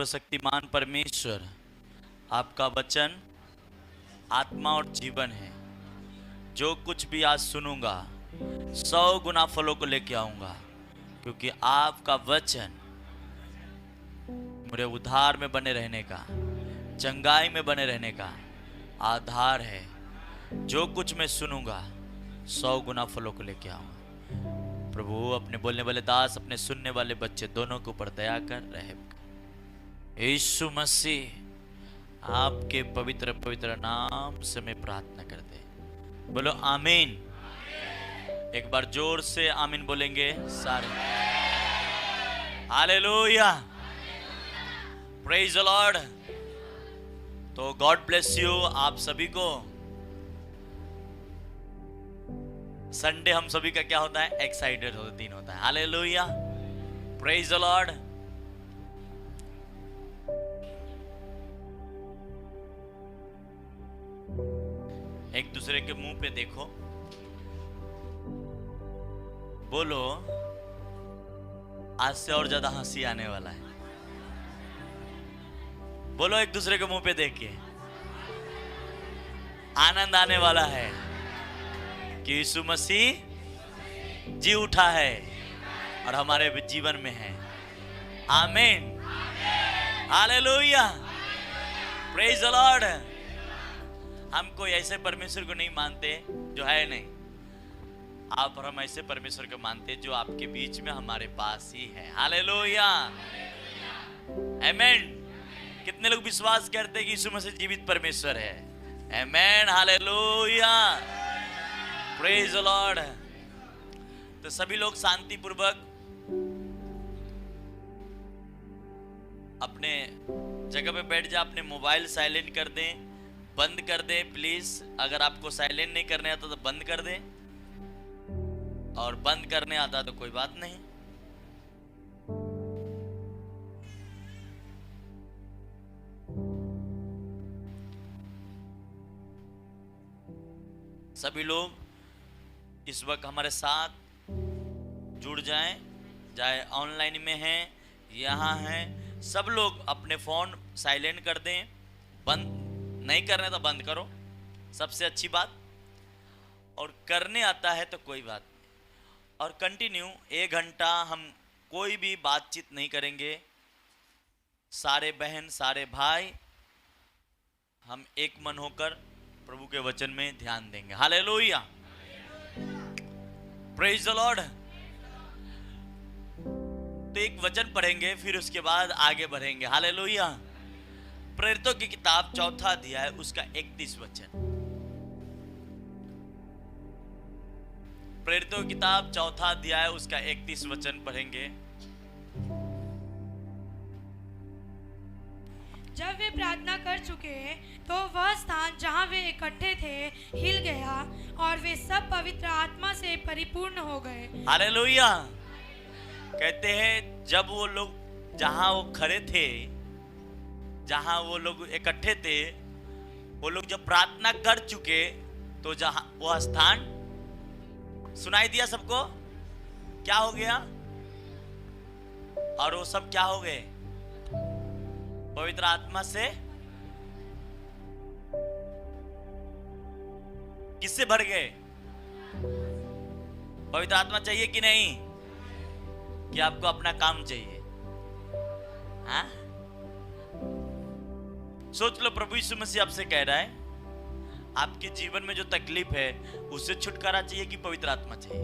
सर्वशक्तिमान परमेश्वर, आपका वचन आत्मा और जीवन है। जो कुछ भी आज सुनूंगा 100 गुना फलों को लेके आऊंगा, क्योंकि आपका वचन मेरे उद्धार में बने रहने का, चंगाई में बने रहने का आधार है। जो कुछ मैं सुनूंगा 100 गुना फलों को लेके आऊंगा। प्रभु अपने बोलने वाले दास, अपने सुनने वाले बच्चे दोनों के ऊपर दया कर, रहम कर। यीशु मसीह आपके पवित्र पवित्र नाम से मैं प्रार्थना करते, बोलो आमीन। एक बार जोर से आमीन बोलेंगे सारे। Hallelujah, praise the Lord. तो गॉड ब्लेस यू आप सभी को। संडे हम सभी का क्या होता है? एक्साइटेड दिन होता है। Hallelujah, praise the Lord. एक दूसरे के मुंह पे देखो, बोलो आज से और ज्यादा हंसी आने वाला है। बोलो एक दूसरे के मुंह पे देख के, आनंद आने वाला है कि यीशु मसीह जी उठा है और हमारे जीवन में है। आमीन, हालेलुया, प्रेज द लॉर्ड। हम कोई ऐसे परमेश्वर को नहीं मानते जो है नहीं, आप और हम ऐसे परमेश्वर को मानते जो आपके बीच में हमारे पास ही है। हालेलुया, आमीन। कितने लोग विश्वास करते हैं कि यीशु मसीह जीवित परमेश्वर है? आमीन, हालेलुया, प्रेज द लॉर्ड। तो सभी लोग शांति पूर्वक अपने जगह पे बैठ जा, अपने मोबाइल साइलेंट कर दें, बंद कर दें प्लीज। अगर आपको साइलेंट नहीं करने आता तो बंद कर दें, और बंद करने आता तो कोई बात नहीं। सभी लोग इस वक्त हमारे साथ जुड़ जाएं, चाहे ऑनलाइन में हैं, यहाँ हैं। सब लोग अपने फोन साइलेंट कर दें, बंद नहीं करने तो बंद करो, सबसे अच्छी बात। और करने आता है तो कोई बात नहीं। और कंटिन्यू 1 घंटा हम कोई भी बातचीत नहीं करेंगे। सारे बहन, सारे भाई हम एक मन होकर प्रभु के वचन में ध्यान देंगे। Hallelujah, praise the Lord. तो एक वचन पढ़ेंगे, फिर उसके बाद आगे बढ़ेंगे। हालेलुया। प्रेरितों की किताब 4 अध्याय उसका 31 वचन। प्रेरितों की किताब 4 अध्याय उसका 31 वचन पढ़ेंगे। जब वे प्रार्थना कर चुके तो वह स्थान जहां वे इकट्ठे थे हिल गया और वे सब पवित्र आत्मा से परिपूर्ण हो गए। हालेलुया। कहते हैं जब वो लोग जहां वो खड़े थे, जहां वो लोग इकट्ठे थे, वो लोग जब प्रार्थना कर चुके तो जहां वो स्थान सुनाई दिया सबको, क्या हो गया? और वो सब क्या हो गए? पवित्र आत्मा से किससे भर गए? पवित्र आत्मा चाहिए कि नहीं? कि आपको अपना काम चाहिए? हाँ, सोच लो, प्रभु यीशु मसीह आपसे कह रहा है आपके जीवन में जो तकलीफ है उससे छुटकारा चाहिए कि पवित्र आत्मा चाहिए?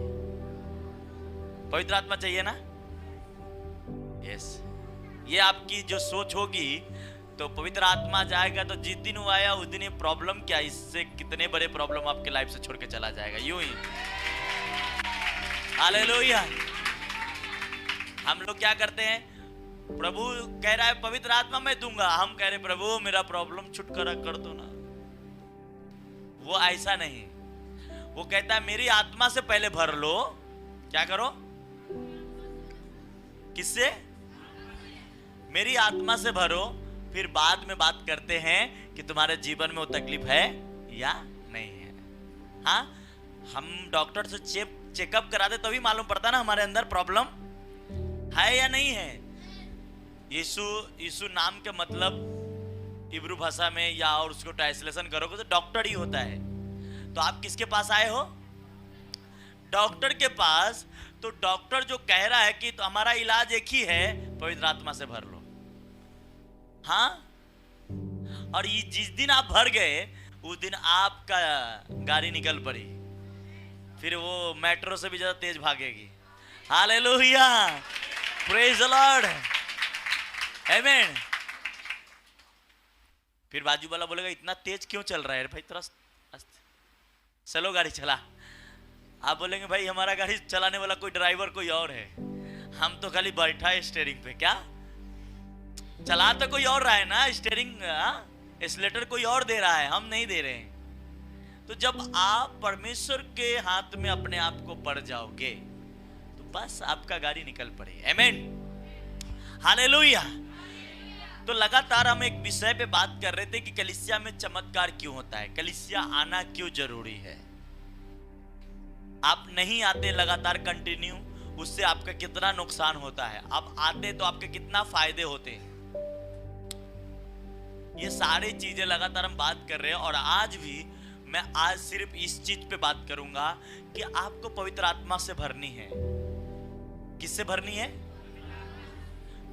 पवित्र आत्मा चाहिए ना? यस। ये आपकी जो सोच होगी तो पवित्र आत्मा जाएगा तो जिस दिन वो आया उस दिन ये प्रॉब्लम क्या, इससे कितने बड़े प्रॉब्लम आपके लाइफ से छोड़ के चला जाएगा। यूं ही। हालेलुया। हम लोग क्या करते हैं? प्रभु कह रहा है पवित्र आत्मा मैं दूंगा, हम कह रहे प्रभु मेरा प्रॉब्लम छुटकारा कर दो ना। वो ऐसा नहीं, वो कहता है मेरी आत्मा से पहले भर लो। क्या करो? किससे? मेरी आत्मा से भरो, फिर बाद में बात करते हैं कि तुम्हारे जीवन में वो तकलीफ है या नहीं है। हाँ, हम डॉक्टर से चेकअप कराते तभी मालूम पड़ता ना हमारे अंदर प्रॉब्लम है या नहीं है। यीशु यीशु नाम के मतलब इब्रू भाषा में या और उसको ट्रांसलेशन करोगे तो डॉक्टर ही होता है। तो आप किसके पास आए हो? डॉक्टर के पास। तो डॉक्टर जो कह रहा है कि तो हमारा इलाज एक ही है, पवित्र आत्मा से भर लो। हाँ, और ये जिस दिन आप भर गए उस दिन आपका गाड़ी निकल पड़ी, फिर वो मेट्रो से भी ज्यादा तेज भागेगी। हालेलुया, प्रेज द लॉर्ड, आमीन। फिर बाजू वाला बोलेगा इतना तेज क्यों चल रहा है भाई, थोड़ा स्लो गाड़ी चला। आप बोलेंगे भाई हमारा गाड़ी चलाने वाला कोई ड्राइवर कोई और है, हम तो खाली बैठा है स्टीयरिंग पे। क्या चला तो कोई और रहा है ना, स्टीयरिंग एक्सीलरेटर कोई और दे रहा है, हम नहीं दे रहे हैं। तो जब आप परमेश्वर के हाथ में अपने आप को पड़ जाओगे तो बस आपका गाड़ी निकल पड़े। आमीन, हालेलुया। तो लगातार हम एक विषय पे बात कर रहे थे कि कलीसिया में चमत्कार क्यों होता है, कलीसिया आना क्यों जरूरी है। आप नहीं आते लगातार कंटिन्यू, उससे आपका कितना नुकसान होता है। आप आते तो आपके कितना फायदे होते हैं। ये सारी चीजें लगातार हम बात कर रहे हैं। और आज भी मैं आज सिर्फ इस चीज पे बात करूंगा कि आपको पवित्र आत्मा से भरनी है। किससे भरनी है?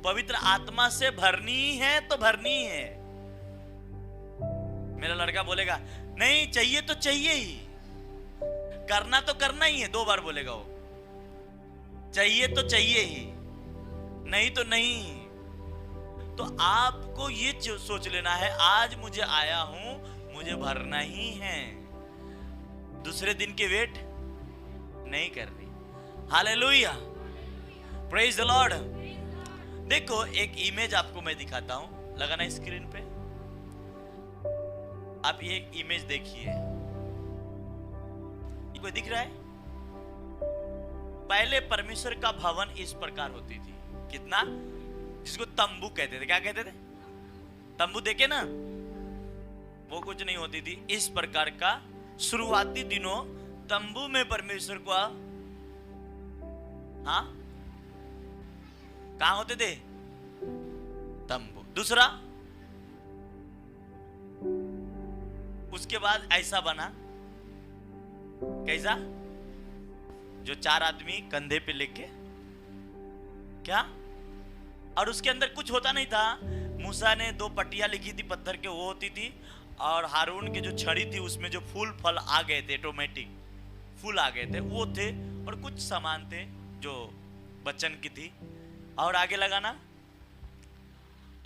पवित्र आत्मा से भरनी है तो भरनी है। मेरा लड़का बोलेगा नहीं चाहिए तो चाहिए ही, करना तो करना ही है, 2 बार बोलेगा वो, चाहिए तो चाहिए ही, नहीं तो नहीं। तो आपको ये सोच लेना है आज मुझे आया हूं, मुझे भरना ही है, दूसरे दिन की वेट नहीं करनी। Hallelujah, praise the Lord. देखो एक इमेज आपको मैं दिखाता हूं, लगाना स्क्रीन पे। आप ये इमेज देखिए, कोई दिख रहा है? पहले परमेश्वर का भवन इस प्रकार होती थी। कितना? जिसको तंबू कहते थे। क्या कहते थे? तंबू देखे ना, वो कुछ नहीं होती थी इस प्रकार का। शुरुआती दिनों तंबू में परमेश्वर को हाँ कहां होते थे? तंबू। दूसरा, उसके बाद ऐसा बना, कैसा? जो 4 आदमी कंधे पे लेके, क्या? और उसके अंदर कुछ होता नहीं था। मूसा ने 2 पट्टियां लिखी थी पत्थर के, वो होती थी। और हारून की जो छड़ी थी उसमें जो फूल फल आ गए थे, ऑटोमेटिक फूल आ गए थे, वो थे। और कुछ सामान थे जो बच्चन की थी। और आगे लगाना।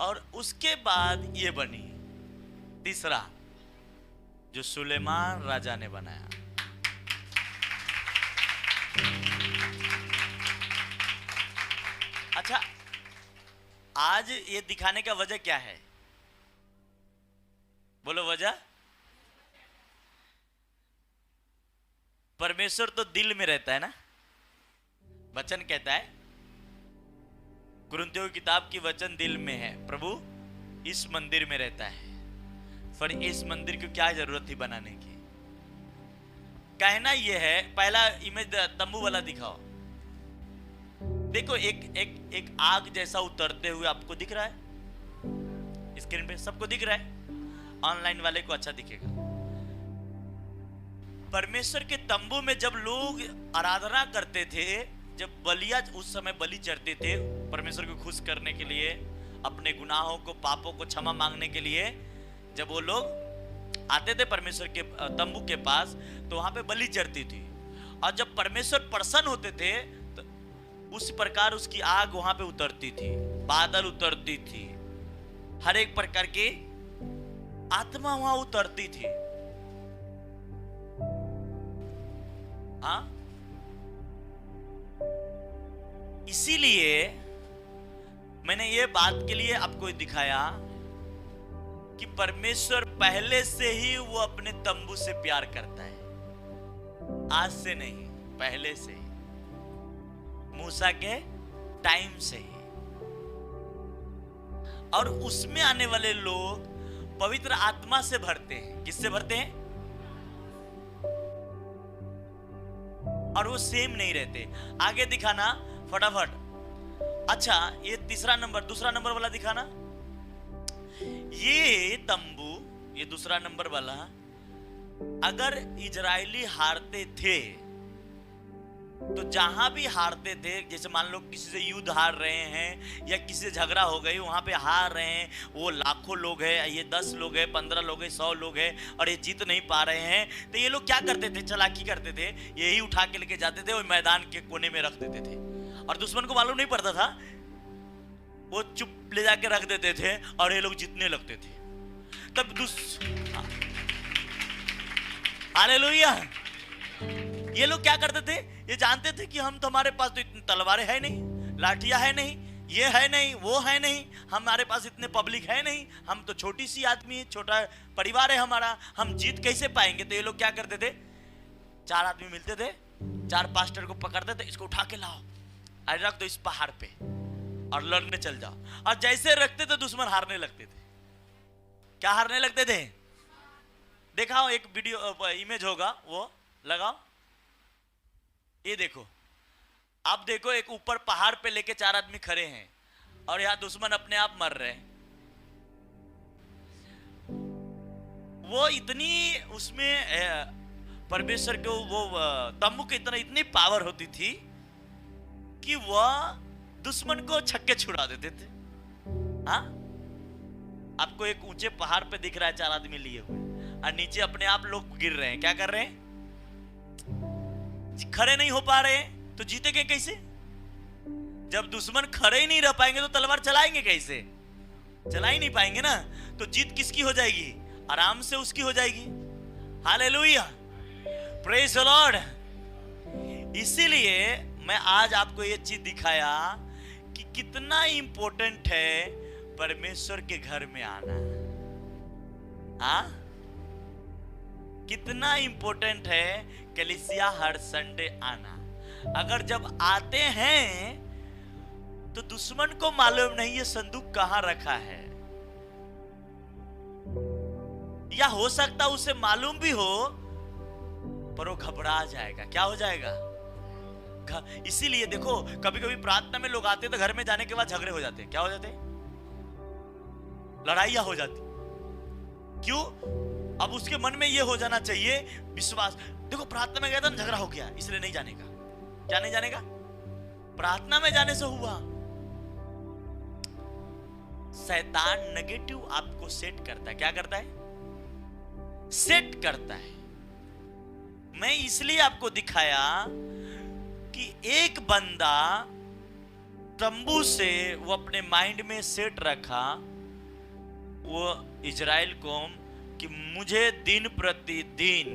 और उसके बाद ये बनी तीसरा, जो सुलेमान राजा ने बनाया। अच्छा, आज ये दिखाने का वजह क्या है? बोलो वजह। परमेश्वर तो दिल में रहता है ना। वचन कहता है, कुरिन्थियों की किताब की वचन दिल में है, प्रभु इस मंदिर में रहता है। पर इस मंदिर को क्या जरूरत थी बनाने की? कहना यह है, पहला इमेज तंबू वाला दिखाओ। देखो एक आग जैसा उतरते हुए आपको दिख रहा है स्क्रीन पे, सबको दिख रहा है, ऑनलाइन वाले को अच्छा दिखेगा। परमेश्वर के तंबू में जब लोग आराधना करते थे, जब बलिया, उस समय बलि चढ़ते थे परमेश्वर को खुश करने के लिए, अपने गुनाहों को, पापों को क्षमा मांगने के लिए, जब वो लोग आते थे परमेश्वर के तंबू के पास, तो वहां पे बलि चढ़ती थी। और जब परमेश्वर प्रसन्न होते थे तो उस प्रकार उसकी आग वहां पे उतरती थी, बादल उतरती थी, हर एक प्रकार की आत्मा वहां उतरती थी। हाँ, इसीलिए मैंने ये बात के लिए आपको दिखाया कि परमेश्वर पहले से ही वो अपने तंबू से प्यार करता है, आज से नहीं, पहले से ही, मूसा के टाइम से ही। और उसमें आने वाले लोग पवित्र आत्मा से भरते हैं। किससे भरते हैं? और वो सेम नहीं रहते। आगे दिखाना फटाफट। अच्छा, ये तीसरा नंबर, दूसरा नंबर वाला दिखाना। ये तंबू, ये दूसरा नंबर वाला, अगर इजरायली हारते थे तो जहां भी हारते थे, जैसे मान लो किसी से युद्ध हार रहे हैं या किसी से झगड़ा हो गई, वहां पे हार रहे हैं, वो लाखों लोग हैं, ये 10 लोग हैं, 15 लोग हैं, 100 लोग हैं, और ये जीत नहीं पा रहे हैं, तो ये लोग क्या करते थे, चालाकी करते थे, यही उठा के लेके जाते थे और मैदान के कोने में रख देते थे, और दुश्मन को मालूम नहीं पड़ता था, वो चुप ले जाके रख देते थे और ये लोग जीतने लगते थे। तब हालेलुया। ये लोग क्या करते थे, ये जानते थे कि हम तो, हमारे पास तो इतनी तलवारें है नहीं, लाठियां है नहीं, ये है नहीं, वो है नहीं, हमारे पास इतने पब्लिक है नहीं, हम तो छोटी सी आदमी है, छोटा परिवार है हमारा, हम जीत कैसे पाएंगे। तो ये लोग क्या करते थे, 4 आदमी मिलते थे, 4 पास्टर को पकड़ते थे, इसको उठा के लाओ, अरे रख दो इस पहाड़ पे और लड़ने चल जाओ, और जैसे रखते थे दुश्मन हारने लगते थे। क्या हारने लगते थे? दिखाओ, एक वीडियो इमेज होगा, वो लगाओ, ये देखो, आप देखो, एक ऊपर पहाड़ पे लेके 4 आदमी खड़े हैं और यहां दुश्मन अपने आप मर रहे हैं। वो इतनी उसमें परमेश्वर को, वो तम्बू की इतनी पावर होती थी कि वह दुश्मन को छक्के छुड़ा देते थे। हाँ, आपको एक ऊंचे पहाड़ पे दिख रहा है 4 आदमी लिए हुए, और नीचे अपने आप लोग गिर रहे हैं, क्या कर रहे हैं, खड़े नहीं हो पा रहे हैं, तो जीतेंगे कैसे? जब दुश्मन खड़े ही नहीं रह पाएंगे तो तलवार चलाएंगे कैसे? चला ही नहीं पाएंगे ना, तो जीत किसकी हो जाएगी? आराम से उसकी हो जाएगी। Hallelujah, praise the Lord. इसीलिए मैं आज आपको ये चीज दिखाया कि कितना इंपॉर्टेंट है परमेश्वर के घर में आना। हाँ, कितना इंपॉर्टेंट है कलीसिया हर संडे आना। अगर जब आते हैं तो दुश्मन को मालूम नहीं ये संदूक कहां रखा है, या हो सकता उसे मालूम भी हो पर वो घबरा जाएगा। क्या हो जाएगा? इसीलिए देखो, कभी कभी प्रार्थना में लोग आते तो घर में जाने के बाद झगड़े हो जाते। क्या हो जाते? लड़ाइयां हो जाती। क्यों? अब उसके मन में ये हो जाना चाहिए विश्वास, देखो प्रार्थना में गया था ना, झगड़ा हो गया, इसलिए नहीं जाने का। क्या नहीं जाने का? प्रार्थना में जाने से हुआ। शैतान नेगेटिव आपको सेट करता है। क्या करता है? सेट करता है। मैं इसलिए आपको दिखाया कि एक बंदा तंबू से वो अपने माइंड में सेट रखा, वो इजराइल कौम, कि मुझे दिन प्रतिदिन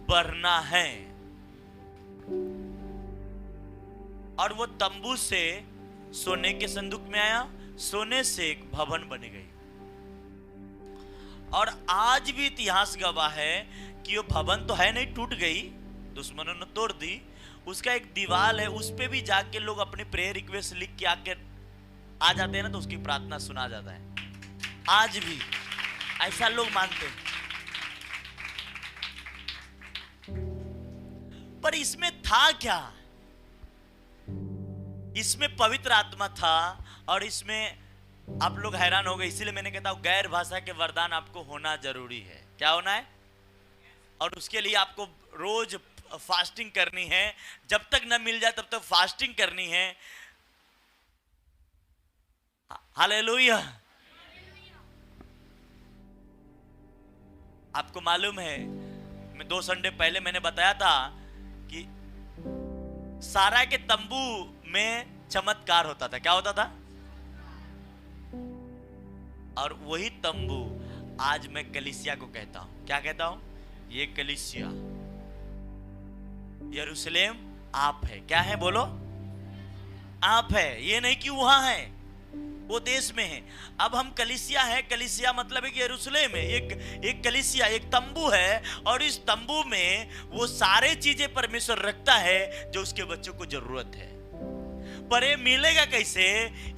बढ़ना है, और वो तंबू से सोने के संदूक में आया, सोने से एक भवन बन गई। और आज भी इतिहास गवाह है कि वो भवन तो है नहीं, टूट गई, दुश्मनों ने तोड़ दी। उसका एक दीवार है, उस पे भी जाके लोग अपनी प्रेयर रिक्वेस्ट लिख के आके आ जाते हैं ना, तो उसकी प्रार्थना सुना जाता है। आज भी ऐसा लोग मानते हैं। पर इसमें था क्या? इसमें पवित्र आत्मा था, और इसमें आप लोग हैरान हो गए। इसीलिए मैंने कहता हूं गैर भाषा के वरदान आपको होना जरूरी है। क्या होना है? और उसके लिए आपको रोज फास्टिंग करनी है, जब तक न मिल जाए तब तक फास्टिंग करनी है। हालेलुया। आपको मालूम है, मैं 2 संडे पहले मैंने बताया था कि सारा के तंबू में चमत्कार होता था। क्या होता था? और वही तंबू आज मैं कलीसिया को कहता हूं। क्या कहता हूं? ये कलीसिया, यरूशलेम आप है। क्या है? बोलो, आप है। ये नहीं कि वहां है, वो देश में है। अब हम कलीसिया है। कलीसिया मतलब है कि यरूशलेम है, एक कलीसिया, एक तंबू है, और इस तंबू में वो सारे चीजें परमेश्वर रखता है जो उसके बच्चों को जरूरत है। पर ये मिलेगा कैसे?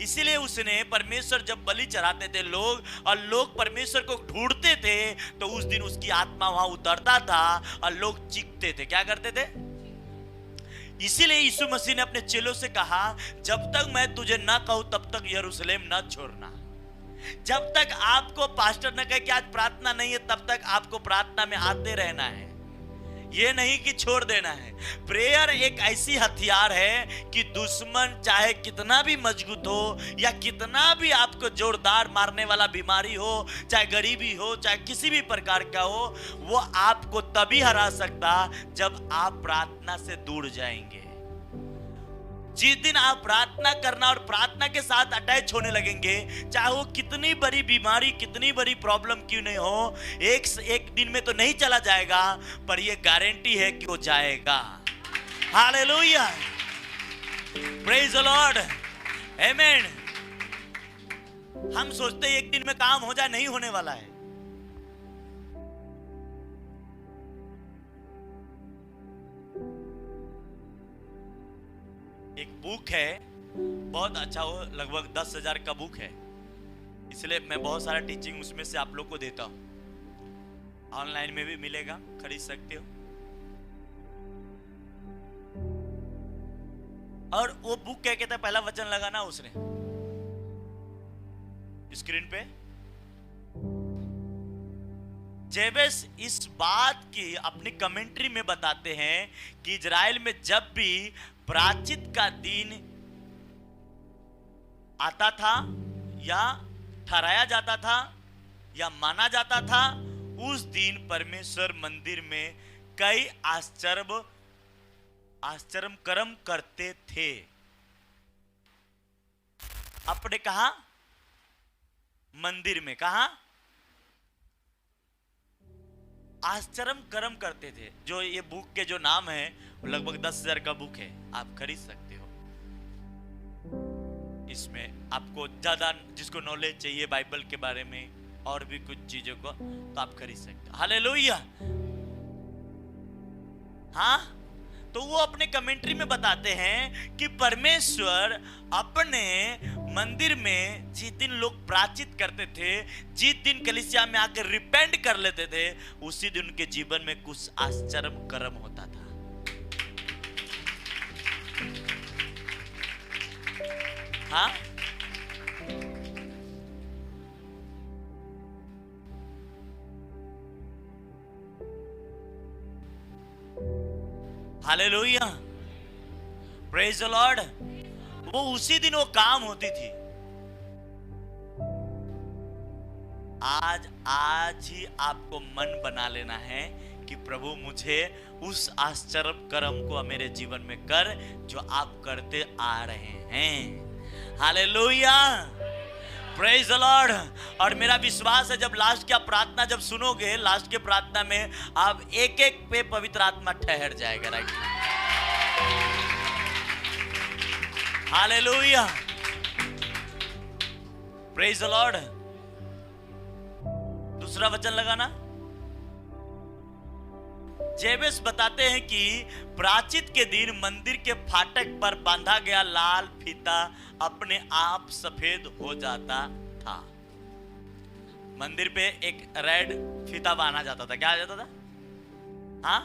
इसीलिए उसने, परमेश्वर जब बलि चढ़ाते थे लोग, और लोग परमेश्वर को ढूंढते थे, तो उस दिन उसकी आत्मा वहां उतरता था और लोग चीखते थे। क्या करते थे? इसीलिए यीशु मसीह ने अपने चेलों से कहा, जब तक मैं तुझे ना कहूं तब तक यरूशलेम ना छोड़ना। जब तक आपको पास्टर न कहे कि आज प्रार्थना नहीं है, तब तक आपको प्रार्थना में आते रहना है, ये नहीं कि छोड़ देना है। प्रेयर एक ऐसी हथियार है कि दुश्मन चाहे कितना भी मजबूत हो या कितना भी आपको जोरदार मारने वाला बीमारी हो, चाहे गरीबी हो, चाहे किसी भी प्रकार का हो, वो आपको तभी हरा सकता जब आप प्रार्थना से दूर जाएंगे। जिस दिन आप प्रार्थना करना और प्रार्थना के साथ अटैच होने लगेंगे, चाहे वो कितनी बड़ी बीमारी, कितनी बड़ी प्रॉब्लम क्यों नहीं हो, एक दिन में तो नहीं चला जाएगा, पर ये गारंटी है कि वो जाएगा। Hallelujah, praise the lord, amen. हम सोचते हैं एक दिन में काम हो जाए, नहीं होने वाला है। एक बुक है, बहुत अच्छा, वो लगभग 10,000 का बुक है, इसलिए मैं बहुत सारा टीचिंग उसमें से आप लोग को देता हूं। ऑनलाइन में भी मिलेगा, खरीद सकते हो। और वो बुक क्या कहता है, पहला वचन लगाना उसने स्क्रीन पे। जेबेस इस बात की अपनी कमेंट्री में बताते हैं कि इजराइल में जब भी प्रायश्चित का दिन आता था या ठहराया जाता था या माना जाता था, उस दिन परमेश्वर मंदिर में कई आश्चर्य कर्म करते थे। आपने कहा मंदिर में, कहा आश्चर्य कर्म करते थे। जो ये बुक के जो नाम है, वो लगभग 10,000 का बुक है, आप खरीद सकते हो। इसमें आपको ज्यादा जिसको नॉलेज चाहिए बाइबल के बारे में और भी कुछ चीजों को, तो आप खरीद सकते हो। हालेलुया। हाँ, तो वो अपने कमेंट्री में बताते हैं कि परमेश्वर अपने मंदिर में जिस दिन लोग प्रायश्चित करते थे, जिस दिन कलीसिया में आकर रिपेंट कर लेते थे, उसी दिन उनके जीवन में कुछ आश्चर्य कर्म होता था। हाँ, हालेलुया, प्रेज द लॉर्ड। वो उसी दिन वो काम होती थी। आज ही आपको मन बना लेना है कि प्रभु मुझे उस आश्चर्य कर्म को मेरे जीवन में कर जो आप करते आ रहे हैं। Hallelujah, praise the Lord. और मेरा विश्वास है जब लास्ट का प्रार्थना जब सुनोगे, लास्ट के प्रार्थना में आप एक एक पे पवित्र आत्मा ठहर जाएगा। Right, hallelujah, praise the Lord. दूसरा वचन लगाना। जेबेस बताते हैं कि प्रायश्चित के दिन मंदिर के फाटक पर बांधा गया लाल फीता अपने आप सफेद हो जाता था। मंदिर पे एक रेड फीता बांधा जाता था। क्या आ जाता था? हाँ,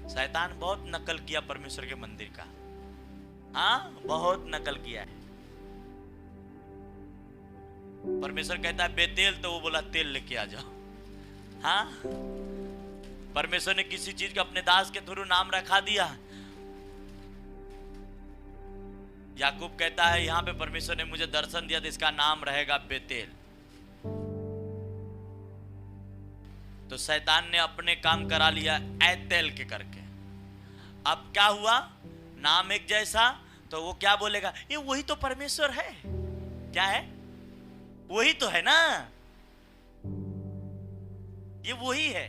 शैतान बहुत नकल किया परमेश्वर के मंदिर का। हाँ, बहुत नकल किया है। परमेश्वर कहता है बेतेल, तो वो बोला तेल लेके आ जाओ। हाँ, परमेश्वर ने किसी चीज का अपने दास के थ्रू नाम रखा दिया। याकूब कहता है यहां पे परमेश्वर ने मुझे दर्शन दिया, तो इसका नाम रहेगा बेतेल। तो शैतान ने अपने काम करा लिया ऐतेल के करके। अब क्या हुआ? नाम एक जैसा, तो वो क्या बोलेगा? ये वही तो परमेश्वर है। क्या है? वही तो है ना, ये वही है।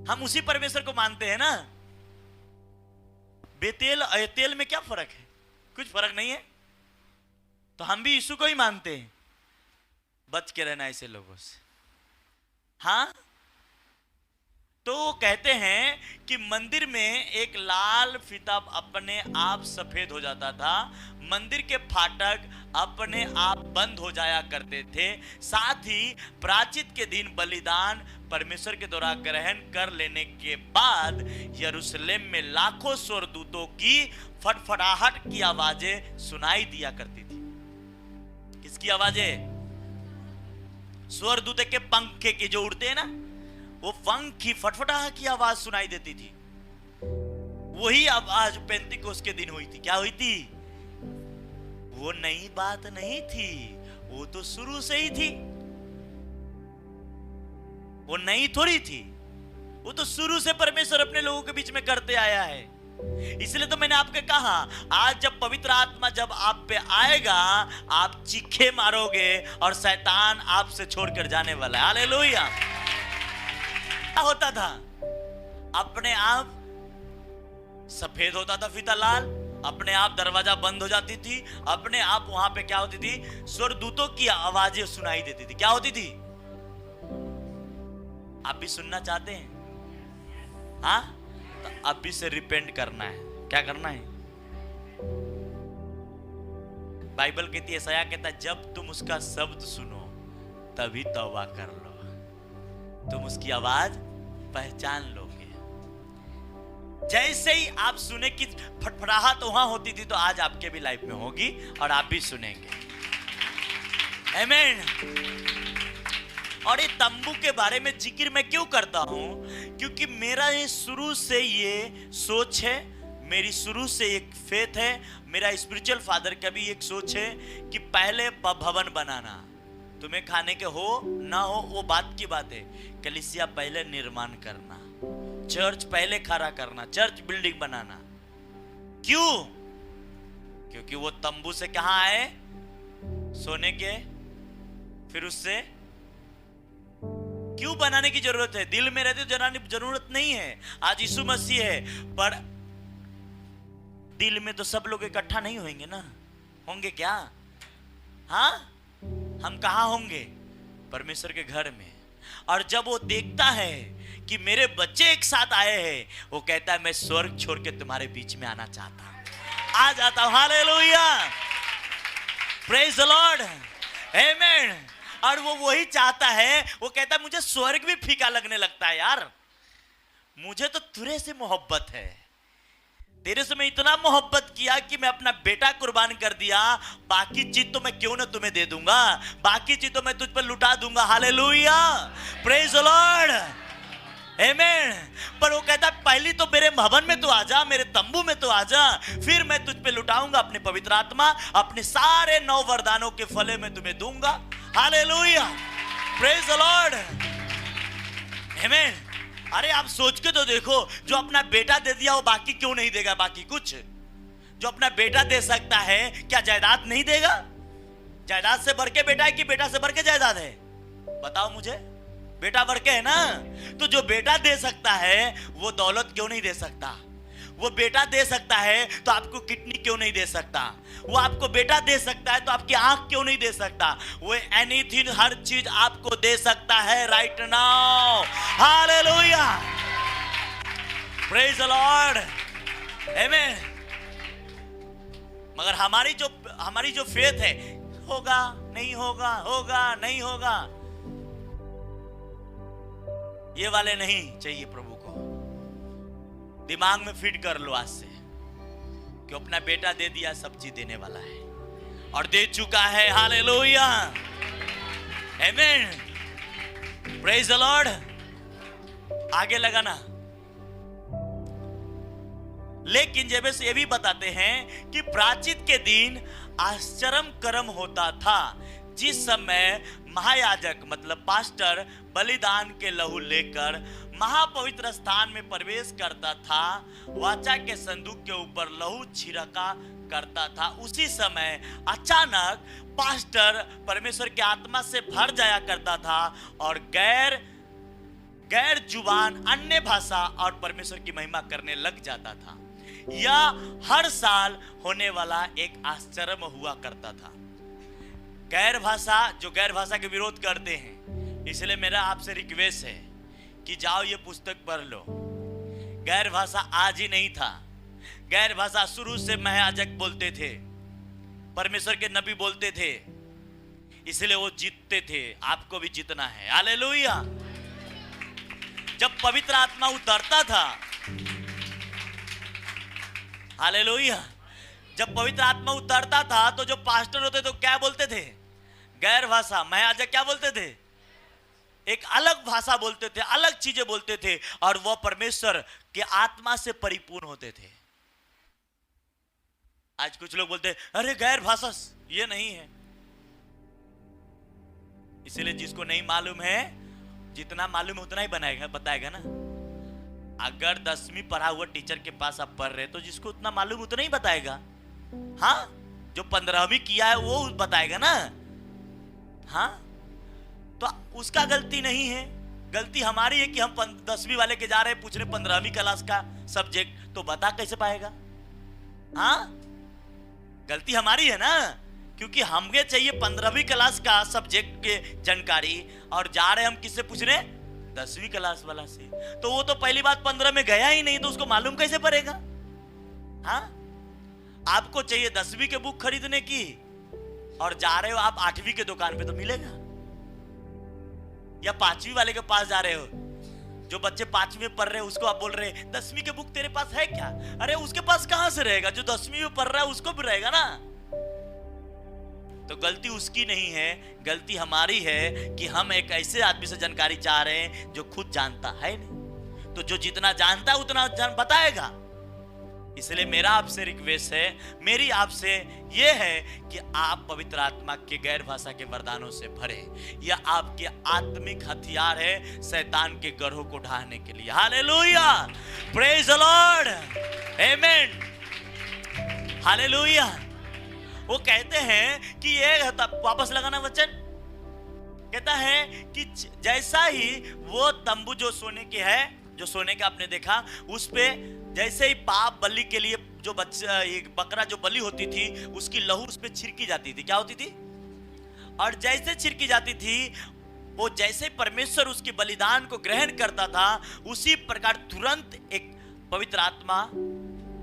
हम उसी परमेश्वर को मानते हैं ना। बेतेल ऐतेल में क्या फर्क है? कुछ फर्क नहीं है। तो हम भी यीशु को ही मानते हैं। बच के रहना ऐसे लोगों से। हाँ, तो वो कहते हैं कि मंदिर में एक लाल फीता अपने आप सफेद हो जाता था। मंदिर के फाटक अपने आप बंद हो जाया करते थे। साथ ही प्रायश्चित के दिन बलिदान परमेश्वर के द्वारा ग्रहण कर लेने के बाद यरूशलेम में लाखों स्वर्गदूतों की फटफटाहट की आवाजें सुनाई दिया करती थी। किसकी आवाजें? स्वर्गदूत के पंखे के जो उड़ते हैं ना, वो पंख की फटफटाहट की आवाज सुनाई देती थी। वही आवाज पेंतीकोस्त के दिन हुई थी। क्या हुई थी? वो नई बात नहीं थी, वो तो शुरू से ही थी। वो नई थोड़ी थी, वो तो शुरू से परमेश्वर अपने लोगों के बीच में करते आया है। इसलिए तो मैंने आपको कहा, आज जब पवित्र आत्मा जब आप पे आएगा, आप चीखे मारोगे और शैतान आपसे छोड़कर जाने वाला है। हालेलुया। क्या होता था? अपने आप सफेद होता था फीता लाल, अपने आप दरवाजा बंद हो जाती थी, अपने आप वहां पे क्या होती थी? स्वर्गदूतों की आवाजें सुनाई देती थी। क्या होती थी? आप भी सुनना चाहते हैं? हाँ, तो अभी से रिपेंट करना है। क्या करना है? बाइबल कहती है, यशायाह कहता है, जब तुम उसका शब्द सुनो तभी तौबा कर लो, तुम उसकी आवाज पहचान लोगे। जैसे ही आप सुने कि फटफटाहट वहां होती थी, तो आज आपके भी लाइफ में होगी और आप भी सुनेंगे। आमीन। और ये तंबू के बारे में जिक्र मैं क्यों करता हूं? क्योंकि मेरा ये शुरू से ये सोच है, मेरी शुरू से एक फेथ है, मेरा स्पिरिचुअल फादर का भी एक सोच है कि पहले भवन बनाना। तुम्हें खाने के हो ना हो वो बात की बात है, कलीसिया पहले निर्माण करना, चर्च पहले खड़ा करना, चर्च बिल्डिंग बनाना। क्यों? क्योंकि वो तंबू से कहां आए? सोने के। फिर उससे क्यों बनाने की जरूरत है? दिल में रहते तो जनाने की जरूरत नहीं है। आज यीशु मसीह है, पर दिल में तो सब लोग इकट्ठा नहीं होंगे ना। होंगे क्या? हाँ, हम कहां होंगे? परमेश्वर के घर में। और जब वो देखता है कि मेरे बच्चे एक साथ आए हैं, वो कहता है, मैं स्वर्ग छोड़ के तुम्हारे बीच में आना चाहता हूं, आ जाता हूं। हालेलुया, प्रेज द लॉर्ड, आमेन। और वो वही चाहता है। वो कहता है, मुझे स्वर्ग भी फीका लगने लगता है यार, मुझे तो तेरे से मोहब्बत है, तेरे से मैं इतना मोहब्बत किया कि मैं अपना बेटा कुर्बान कर दिया, बाकी चीज तो मैं क्यों ना तुम्हें दे दूंगा, बाकी चीज तो मैं तुझ पर लुटा दूंगा। हालेलुया, प्रेज द लॉर्ड, आमीन। पर वो कहता है, पहली तो मेरे भवन में तो आजा, मेरे तंबू में तो आजा, फिर मैं तुझ पे लुटाऊंगा अपने पवित्र आत्मा, अपने सारे 9 वरदानों के फले मैं तुम्हें दूंगा। हालेलुया, प्रेज द लॉर्ड, आमीन। अरे आप सोच के तो देखो, जो अपना बेटा दे दिया वो बाकी क्यों नहीं देगा? बाकी कुछ जो अपना बेटा दे सकता है, क्या जायदाद नहीं देगा? जायदाद से बढ़ के बेटा है कि बेटा से बढ़ के जायदाद है? बताओ मुझे। बेटा बढ़ के है ना। तो जो बेटा दे सकता है वो दौलत क्यों नहीं दे सकता? वो बेटा दे सकता है तो आपको किडनी क्यों नहीं दे सकता? वो आपको बेटा दे सकता है तो आपकी आंख क्यों नहीं दे सकता? वो एनीथिंग, हर चीज आपको दे सकता है right now. Hallelujah, praise the Lord, आमीन। मगर हमारी जो फेथ है, होगा नहीं होगा, होगा नहीं होगा, ये वाले नहीं चाहिए। प्रभु को दिमाग में फिट कर लो आज से कि अपना बेटा दे दिया, सब चीज देने वाला है और दे चुका है। हालेलुया, आमीन, प्रेज द लॉर्ड। आगे लगाना। लेकिन जब से ये भी बताते हैं कि प्रायश्चित के दिन आश्चर्य कर्म होता था, जिस समय महायाजक मतलब पास्टर बलिदान के लहू लेकर महापवित्र स्थान में प्रवेश करता था, वाचा के संदूक के ऊपर लहू छिड़का करता था। उसी समय अचानक पास्टर परमेश्वर की आत्मा से भर जाया करता था और गैर जुबान, अन्य भाषा और परमेश्वर की महिमा करने लग जाता था। यह हर साल होने वाला एक आश्चर्य हुआ करता था। गैर भाषा के विरोध करते हैं, इसलिए मेरा आपसे रिक्वेस्ट है कि जाओ ये पुस्तक पढ़ लो। गैर भाषा आज ही नहीं था, गैर भाषा शुरू से महायाजक बोलते थे। परमेश्वर के नबी बोलते थे, इसलिए वो जीतते थे। आपको भी जीतना है। हालेलुया। जब पवित्र आत्मा उतरता था, हालेलुया, जब पवित्र आत्मा उतरता था तो जो पास्टर होते तो क्या बोलते थे? गैर भाषा, महायाजक क्या बोलते थे? एक अलग भाषा बोलते थे, अलग चीजें बोलते थे, और वह परमेश्वर के आत्मा से परिपूर्ण होते थे। आज कुछ लोग बोलते हैं अरे गैर भाषा ये नहीं है। इसलिए जिसको नहीं मालूम है, जितना मालूम है उतना ही बताएगा ना। अगर 10वीं पढ़ा हुआ टीचर के पास आप पढ़ रहे तो जिसको उतना मालूम उतना ही बताएगा। हाँ, जो 15वीं किया है वो बताएगा ना। हाँ, तो उसका गलती नहीं है, गलती हमारी है कि हम 10वीं वाले के जा रहे हैं, पूछ रहे 15वीं क्लास का सब्जेक्ट, तो बता कैसे पाएगा? हाँ, गलती हमारी है ना, क्योंकि हमें चाहिए 15वीं क्लास का सब्जेक्ट के जानकारी, और जा रहे हम किससे पूछ रहे? 10वीं क्लास वाला से। तो वो तो पहली बात 15 में गया ही नहीं, तो उसको मालूम कैसे पड़ेगा? हाँ, आपको चाहिए 10वीं के बुक खरीदने की, और जा रहे हो आप 8वीं के दुकान पे, तो मिलेगा? या 5वीं वाले के पास जा रहे हो, जो बच्चे 5वीं में पढ़ रहे हैं उसको आप बोल रहे हैं 10वीं के बुक तेरे पास है क्या? अरे उसके पास कहां से रहेगा? जो 10वीं में पढ़ रहा है उसको भी रहेगा ना। तो गलती उसकी नहीं है, गलती हमारी है कि हम एक ऐसे आदमी से जानकारी चाह रहे हैं जो खुद जानता है नहीं। तो जो जितना जानता है उतना बताएगा। इसलिए मेरा आपसे रिक्वेस्ट है, मेरी आपसे यह है कि आप पवित्र आत्मा के गैर भाषा के वरदानों से भरे। यह आपके आत्मिक हथियार है शैतान के गढ़ों को ढाने के लिए। Hallelujah, praise the lord, amen, hallelujah. वो कहते हैं कि ये वापस लगाना वचन कहता है कि जैसा ही वो तंबू जो सोने के है, जो सोने का आपने देखा, उस पे जैसे ही पाप बलि के लिए जो एक बकरा जो बलि होती थी उसकी लहू उस पे छिड़की जाती थी। क्या होती थी? और जैसे छिड़की जाती थी, वो जैसे परमेश्वर उसके बलिदान को ग्रहण करता था, उसी प्रकार तुरंत एक पवित्र आत्मा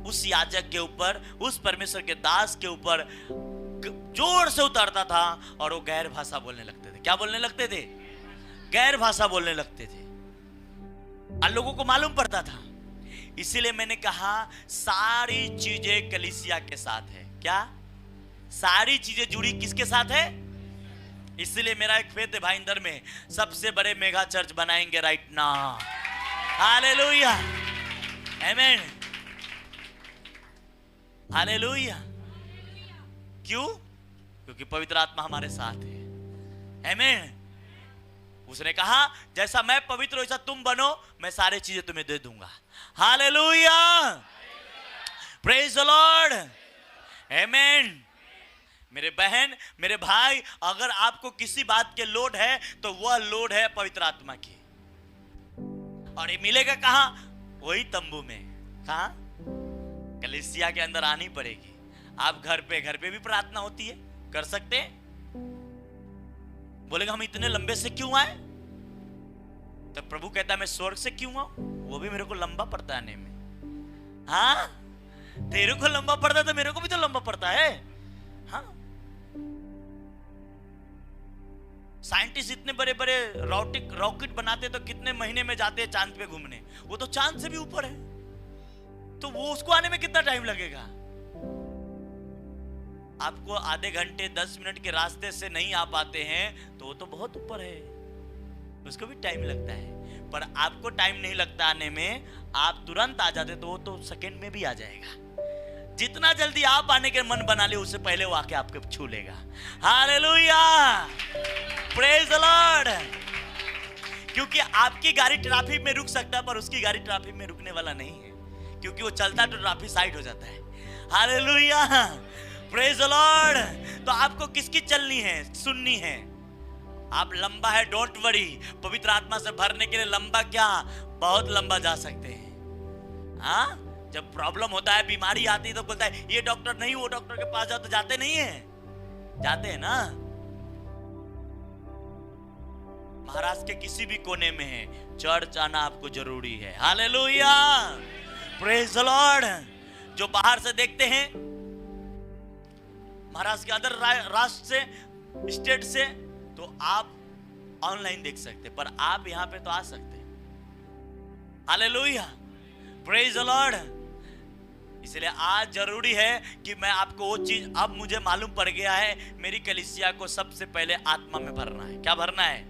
उस याजक के ऊपर, उस परमेश्वर के दास के ऊपर जोर से उतरता था, और वो गैर भाषा बोलने लगते थे। क्या बोलने लगते थे? गैर भाषा बोलने लगते थे, और लोगों को मालूम पड़ता था। इसीलिए मैंने कहा सारी चीजें कलीसिया के साथ है। क्या? सारी चीजें जुड़ी किसके साथ है? इसलिए मेरा एक फेथ है भाई, इंदर में सबसे बड़े मेगा चर्च बनाएंगे राइट नाउ। हालेलुया, आमेन, हालेलुया। क्यों? क्योंकि पवित्र आत्मा हमारे साथ है। आमेन। उसने कहा जैसा मैं पवित्र हूं वैसा तुम बनो, मैं सारी चीजें तुम्हें दे दूंगा। हालेलुया, प्रेज द लॉर्ड, आमेन। मेरे बहन, मेरे भाई, अगर आपको किसी बात के लोड है तो वह लोड है पवित्र आत्मा की। और ये मिलेगा कहां? वही तंबू में। कहां? कलीसिया के अंदर आनी पड़ेगी। आप घर पे भी प्रार्थना होती है, कर सकते हैं। बोलेगा हम इतने लंबे से क्यों आए? तो प्रभु कहता है मैं स्वर्ग से क्यों आऊं? वो भी मेरे को लंबा पड़ता है आने में। हाँ, तेरे को लंबा पड़ता है तो मेरे को भी तो लंबा पड़ता है। हाँ, साइंटिस्ट इतने बड़े बड़े रॉकेट बनाते तो कितने महीने में जाते हैं चांद पे घूमने। वो तो चांद से भी ऊपर है, तो वो उसको आने में कितना टाइम लगेगा? आपको आधे घंटे 10 मिनट के रास्ते से नहीं आ पाते हैं तो वो तो बहुत ऊपर है, उसको भी टाइम लगता है। पर आपको टाइम नहीं लगता आने में, आप तुरंत आ जाते तो वो तो सेकंड में भी आ जाएगा। जितना जल्दी आप आने के मन बना ले उससे पहले वो आके आपको छू लेगा। Hallelujah, praise the Lord. क्योंकि आपकी गाड़ी ट्रैफिक में रुक सकता है पर उसकी गाड़ी ट्रैफिक में रुकने वाला नहीं है, क्योंकि वो चलता तो ट्रैफिक साइड हो जाता है। Hallelujah, praise the Lord. तो आपको किसकी चलनी है, सुननी है? आप लंबा है, डोंट वरी। पवित्र आत्मा से भरने के लिए लंबा क्या, बहुत लंबा जा सकते हैं। हाँ, जब प्रॉब्लम होता है, बीमारी आती है तो बोलता है ये डॉक्टर नहीं वो डॉक्टर के पास जाओ, तो जाते नहीं है? जाते हैं ना। महाराष्ट्र के किसी भी कोने में है, चर्च आना आपको जरूरी है। Hallelujah, praise the Lord. जो बाहर से देखते हैं महाराष्ट्र के अदर राष्ट्र से, स्टेट से, तो आप ऑनलाइन देख सकते, पर आप यहां पे तो आ सकते। Hallelujah, praise the Lord. इसलिए आज जरूरी है कि मैं आपको वो चीज, अब मुझे मालूम पड़ गया है, मेरी कलीसिया को सबसे पहले आत्मा में भरना है। क्या भरना है?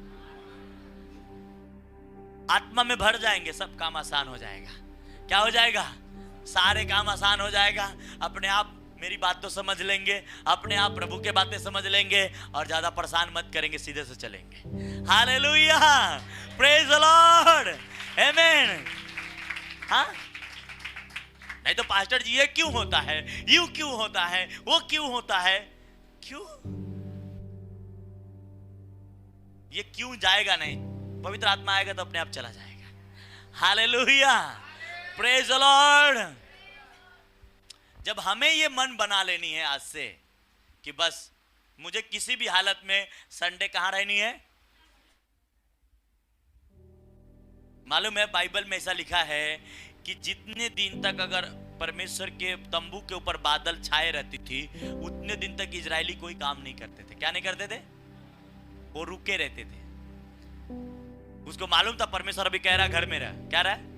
आत्मा में भर जाएंगे, सब काम आसान हो जाएगा। क्या हो जाएगा? सारे काम आसान हो जाएगा। अपने आप मेरी बात तो समझ लेंगे, अपने आप प्रभु के बातें समझ लेंगे, और ज्यादा परेशान मत करेंगे, सीधे से चलेंगे। हालेलुया, प्रेज द लॉर्ड, आमेन। हाँ, नहीं तो पास्टर जी ये क्यों होता है, यूं क्यों होता है, वो क्यों होता है? क्यों? ये क्यों जाएगा नहीं, पवित्र आत्मा आएगा तो अपने आप चला जाएगा। Hallelujah, praise the Lord. जब हमें ये मन बना लेनी है आज से कि बस मुझे किसी भी हालत में संडे कहां रहनी है। मालूम है बाइबल में ऐसा लिखा है कि जितने दिन तक अगर परमेश्वर के तंबू के ऊपर बादल छाए रहती थी, उतने दिन तक इजरायली कोई काम नहीं करते थे। क्या नहीं करते थे? वो रुके रहते थे। उसको मालूम था परमेश्वर अभी कह रहा घर में रह। क्या रहा है?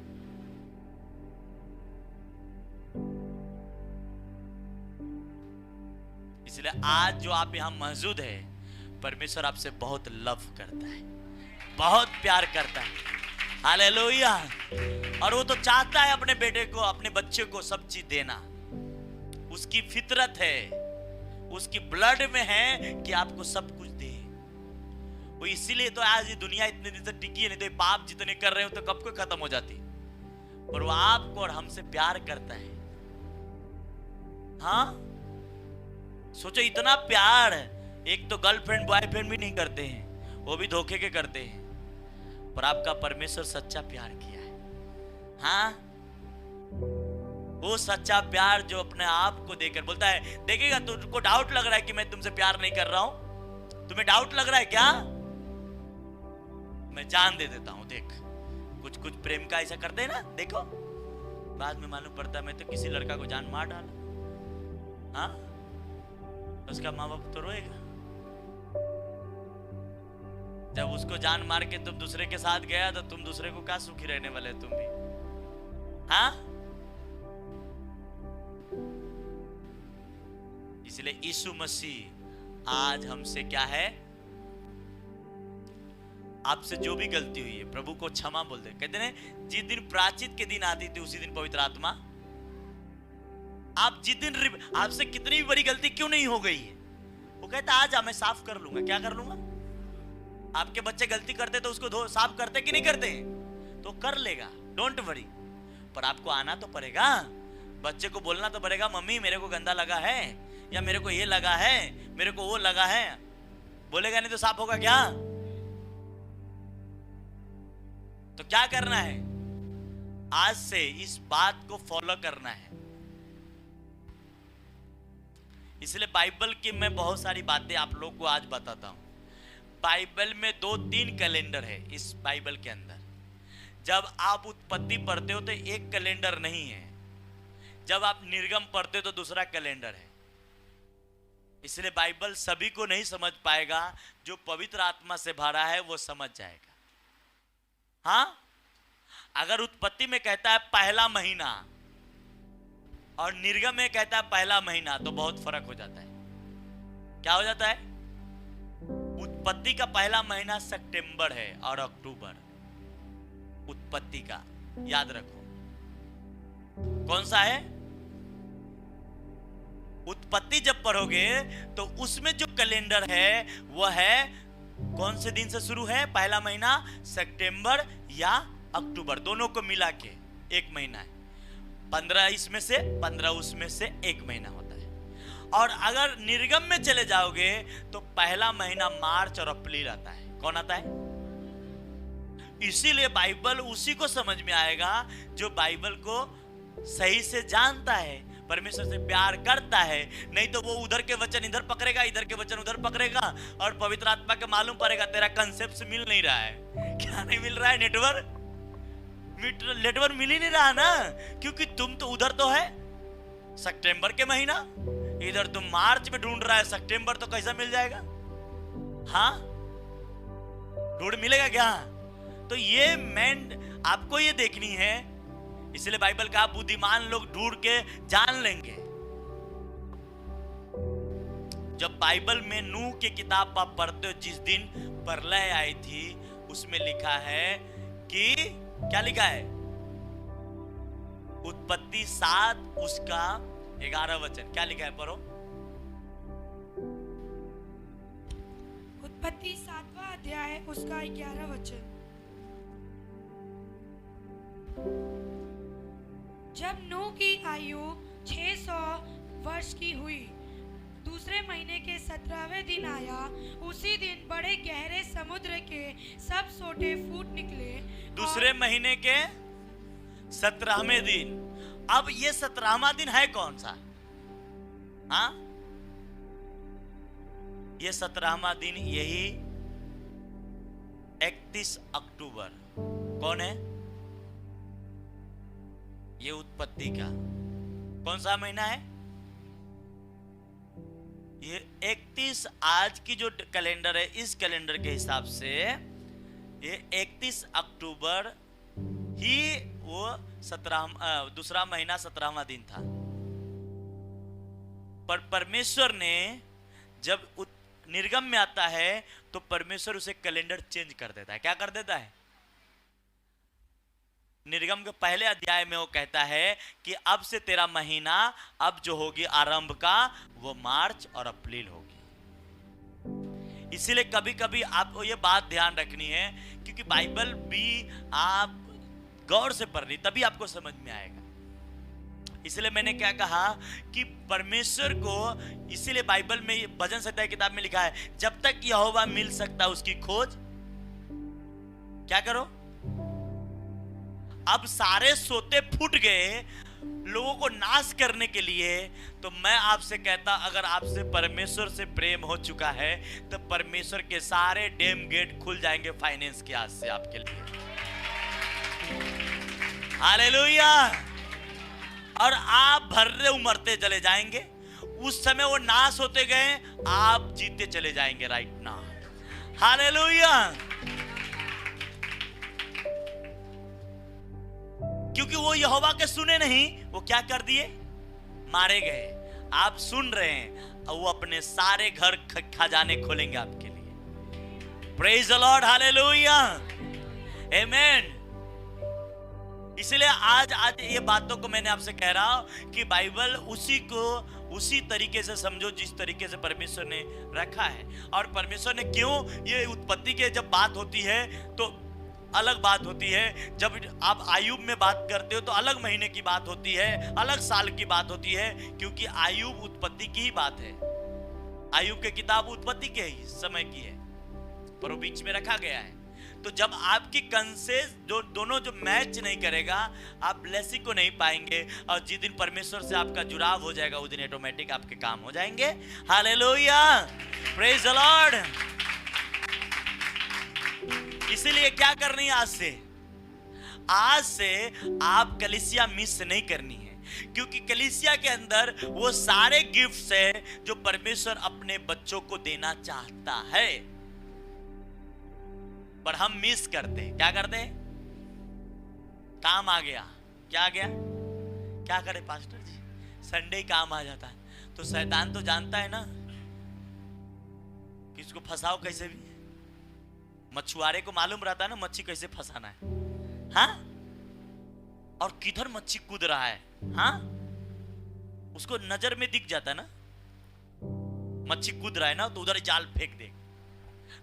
इसलिए आज जो आप यहां मौजूद है, परमेश्वर आपसे बहुत लव करता है, बहुत प्यार करता है। हालेलुया। और वो तो चाहता है अपने बेटे को, अपने बच्चे को सब चीज देना। उसकी फितरत है, उसकी ब्लड में है कि आपको सब कुछ दे। वो इसीलिए तो आज ये दुनिया इतने दिन से टिकी है, नहीं तो ये पाप जितने कर रहे हो तो कब को खत्म हो जाती। और वो आपको और हमसे प्यार करता है। हाँ, सोचो इतना प्यार। एक तो गर्लफ्रेंड बॉयफ्रेंड भी नहीं करते हैं, वो भी धोखे के करते हैं, पर आपका परमेश्वर सच्चा प्यार किया है। हाँ, वो सच्चा प्यार जो अपने आप को देकर बोलता है, देखेगा तुमको डाउट लग रहा है कि मैं तुमसे प्यार नहीं कर रहा हूं, तुम्हें डाउट लग रहा है क्या? मैं जान दे देता हूं। देख, कुछ कुछ प्रेम का ऐसा करते हैं ना, देखो बाद में मालूम पड़ता है मैं तो किसी लड़का को जान मार डाला। हाँ, उसका माँ बाप तो रोएगा। जब उसको जान मार के तुम दूसरे के साथ गया तो तुम दूसरे को क्या सुखी रहने वाले तुम भी? हाँ, इसलिए यीशु मसीह आज हमसे क्या है, आपसे जो भी गलती हुई है प्रभु को क्षमा बोल दे। कहते हैं जिस दिन प्रायश्चित के दिन आती थी उसी दिन पवित्र आत्मा, आप जिस दिन आपसे कितनी भी बड़ी गलती क्यों नहीं हो गई है, वो कहता आज मैं साफ कर लूंगा। क्या कर लूंगा? आपके बच्चे गलती करते तो उसको साफ करते कि नहीं करते? तो कर लेगा, डोंट वरी। पर आपको आना तो पड़ेगा, बच्चे को बोलना तो पड़ेगा, मम्मी मेरे को गंदा लगा है, या मेरे को ये लगा है, मेरे को वो लगा है। बोलेगा नहीं तो साफ होगा क्या? तो क्या करना है? आज से इस बात को फॉलो करना है। इसलिए बाइबल की मैं बहुत सारी बातें आप लोग को आज बताता हूं। बाइबल में 2-3 कैलेंडर है। इस बाइबल के अंदर जब आप उत्पत्ति पढ़ते हो तो एक कैलेंडर नहीं है, जब आप निर्गम पढ़ते हो तो दूसरा कैलेंडर है। इसलिए बाइबल सभी को नहीं समझ पाएगा, जो पवित्र आत्मा से भरा है वो समझ जाएगा। हाँ, अगर उत्पत्ति में कहता है पहला महीना और निर्गम में कहता है पहला महीना, तो बहुत फर्क हो जाता है। क्या हो जाता है? उत्पत्ति का पहला महीना सितंबर है और अक्टूबर उत्पत्ति का, याद रखो। कौन सा है? उत्पत्ति जब पढ़ोगे तो उसमें जो कैलेंडर है वह है कौन से दिन से शुरू है? पहला महीना सितंबर या अक्टूबर, दोनों को मिला के एक महीना है। 15 इसमें से 15 उसमें से एक महीना होता है। और अगर निर्गम में चले जाओगे तो पहला महीना मार्च और अप्रैल आता है। कौन आता है? इसीलिए बाइबल उसी को समझ में आएगा जो बाइबल को सही से जानता है, परमेश्वर से प्यार करता है। नहीं तो वो उधर के वचन इधर पकड़ेगा, इधर के वचन उधर पकड़ेगा, और पवित्र आत्मा के मालूम पड़ेगा तेरा कंसेप्ट मिल नहीं रहा है। क्या नहीं मिल रहा है? नेटवर्क मिल ही नहीं रहा ना, क्योंकि तुम तो उधर तो है सितंबर के महीना, इधर तुम मार्च में ढूंढ रहा है, सितंबर तो कैसा मिल जाएगा? हाँ, ढूंढ मिलेगा क्या? तो ये मेन आपको ये देखनी है, इसलिए बाइबल का बुद्धिमान लोग ढूंढ के जान लेंगे। जब बाइबल में नूह की किताब आप पढ़ते हो, जिस दिन प्रलय आई थी, उसमें लिखा है कि क्या लिखा है? उत्पत्ति 7 उसका 11 वचन क्या लिखा है? पढ़ो। उत्पत्ति 7वां अध्याय उसका 11 वचन। जब नूह की आयु 600 वर्ष की हुई, दूसरे महीने के 17वें दिन आया, उसी दिन बड़े गहरे समुद्र के सब सोटे फूट निकले। दूसरे महीने के 17वें दिन। अब ये 17वां दिन है कौन सा? हाँ, ये 17वां दिन यही 31 अक्टूबर। कौन है ये? उत्पत्ति का कौन सा महीना है ये? 31। आज की जो कैलेंडर है, इस कैलेंडर के हिसाब से ये 31 अक्टूबर ही वो 17 दूसरा महीना 17वां दिन था। पर परमेश्वर ने जब निर्गम में आता है तो परमेश्वर उसे कैलेंडर चेंज कर देता है। क्या कर देता है? निर्गम के पहले अध्याय में वो कहता है कि अब से तेरा महीना अब जो होगी आरंभ का, वो मार्च और अप्रैल होगी। इसीलिए कभी कभी आपको ये बात ध्यान रखनी है, क्योंकि बाइबल भी आप गौर से पढ़नी, तभी आपको समझ में आएगा। इसलिए मैंने क्या कहा कि परमेश्वर को, इसीलिए बाइबल में भजन संहिता की किताब में लिखा है, जब तक यहोवा मिल सकता उसकी खोज क्या करो। अब सारे सोते फूट गए लोगों को नाश करने के लिए, तो मैं आपसे कहता, अगर आपसे परमेश्वर से प्रेम हो चुका है तो परमेश्वर के सारे डैम गेट खुल जाएंगे फाइनेंस के हाथ से आपके लिए। हालेलुया। और आप भर्रे उमरते चले जाएंगे। उस समय वो नाश होते गए, आप जीते चले जाएंगे राइट नाउ। हालेलुया। क्योंकि वो यहोवा के सुने नहीं, वो क्या कर दिए? मारे गए। आप सुन रहे हैं, वो अपने सारे घर खजाने खोलेंगे आपके लिए। Praise the Lord. हालेलुया। आमेन। इसलिए आज ये बातों को मैंने आपसे कह रहा हूं कि बाइबल उसी तरीके से समझो जिस तरीके से परमेश्वर ने रखा है। और परमेश्वर ने क्यों, ये उत्पत्ति के जब बात होती है तो अलग बात होती है, जब आप आयुब में बात करते हो तो अलग महीने की बात होती है, अलग साल की बात होती है, क्योंकि आयुब उत्पत्ति की ही बात है। आयुब की किताब उत्पत्ति के ही समय की है, पर वो बीच में रखा गया है। तो जब आपकी कंसेस दोनों जो मैच नहीं करेगा, आप ब्लेसिंग को नहीं पाएंगे। और जिस दिन परमेश्वर से आपका जुड़ाव हो जाएगा, उस दिन ऑटोमेटिक आपके काम हो जाएंगे। हालेलुया। Praise the Lord. इसीलिए क्या करनी है आज से आप कलीसिया मिस नहीं करनी है, क्योंकि कलीसिया के अंदर वो सारे गिफ्ट्स है जो परमेश्वर अपने बच्चों को देना चाहता है, पर हम मिस करते। क्या करते? काम आ गया। क्या आ गया? क्या करे पास्टर जी, संडे काम आ जाता है। तो शैतान तो जानता है ना कि इसको फंसाओ कैसे भी। मछुआरे को मालूम रहता है ना मच्छी कैसे फंसाना है, हाँ? और किधर मच्छी कूद रहा है, हाँ? उसको नजर में दिख जाता है ना, मच्छी कूद रहा है ना, तो उधर जाल फेंक दे।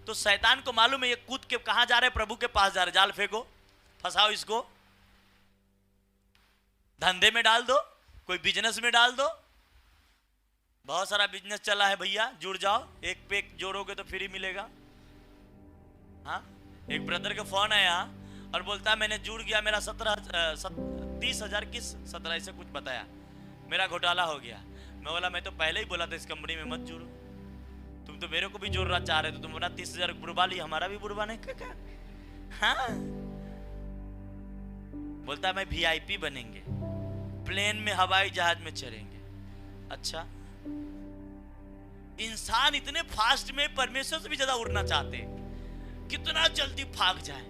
तो शैतान को मालूम है ये कूद के कहां जा रहे, प्रभु के पास जा रहे, जाल फेंको, फंसाओ इसको, धंधे में डाल दो, कोई बिजनेस में डाल दो। बहुत सारा बिजनेस चला है भैया, जुड़ जाओ, एक पे एक जोड़ोगे तो फ्री मिलेगा। हाँ, एक ब्रदर का फोन आया और बोलता है मैंने जुड़ गया, मेरा 30,000 किस 17 ऐसे कुछ बताया, मेरा घोटाला हो गया। मैं बोला मैं तो पहले ही बोला था इस कंपनी में मत जुड़ो, तुम तो मेरे को भी जोड़ना चाह रहे थे, तुम बोला 30,000 बुरबा ली, हमारा भी बुरबा नहीं क्या? हाँ, बोलता मैं VIP बनेंगे, प्लेन में हवाई जहाज में चढ़ेंगे। अच्छा, इंसान इतने फास्ट में परमेश्वर से भी ज्यादा उड़ना चाहते हैं, कितना जल्दी भाग जाए।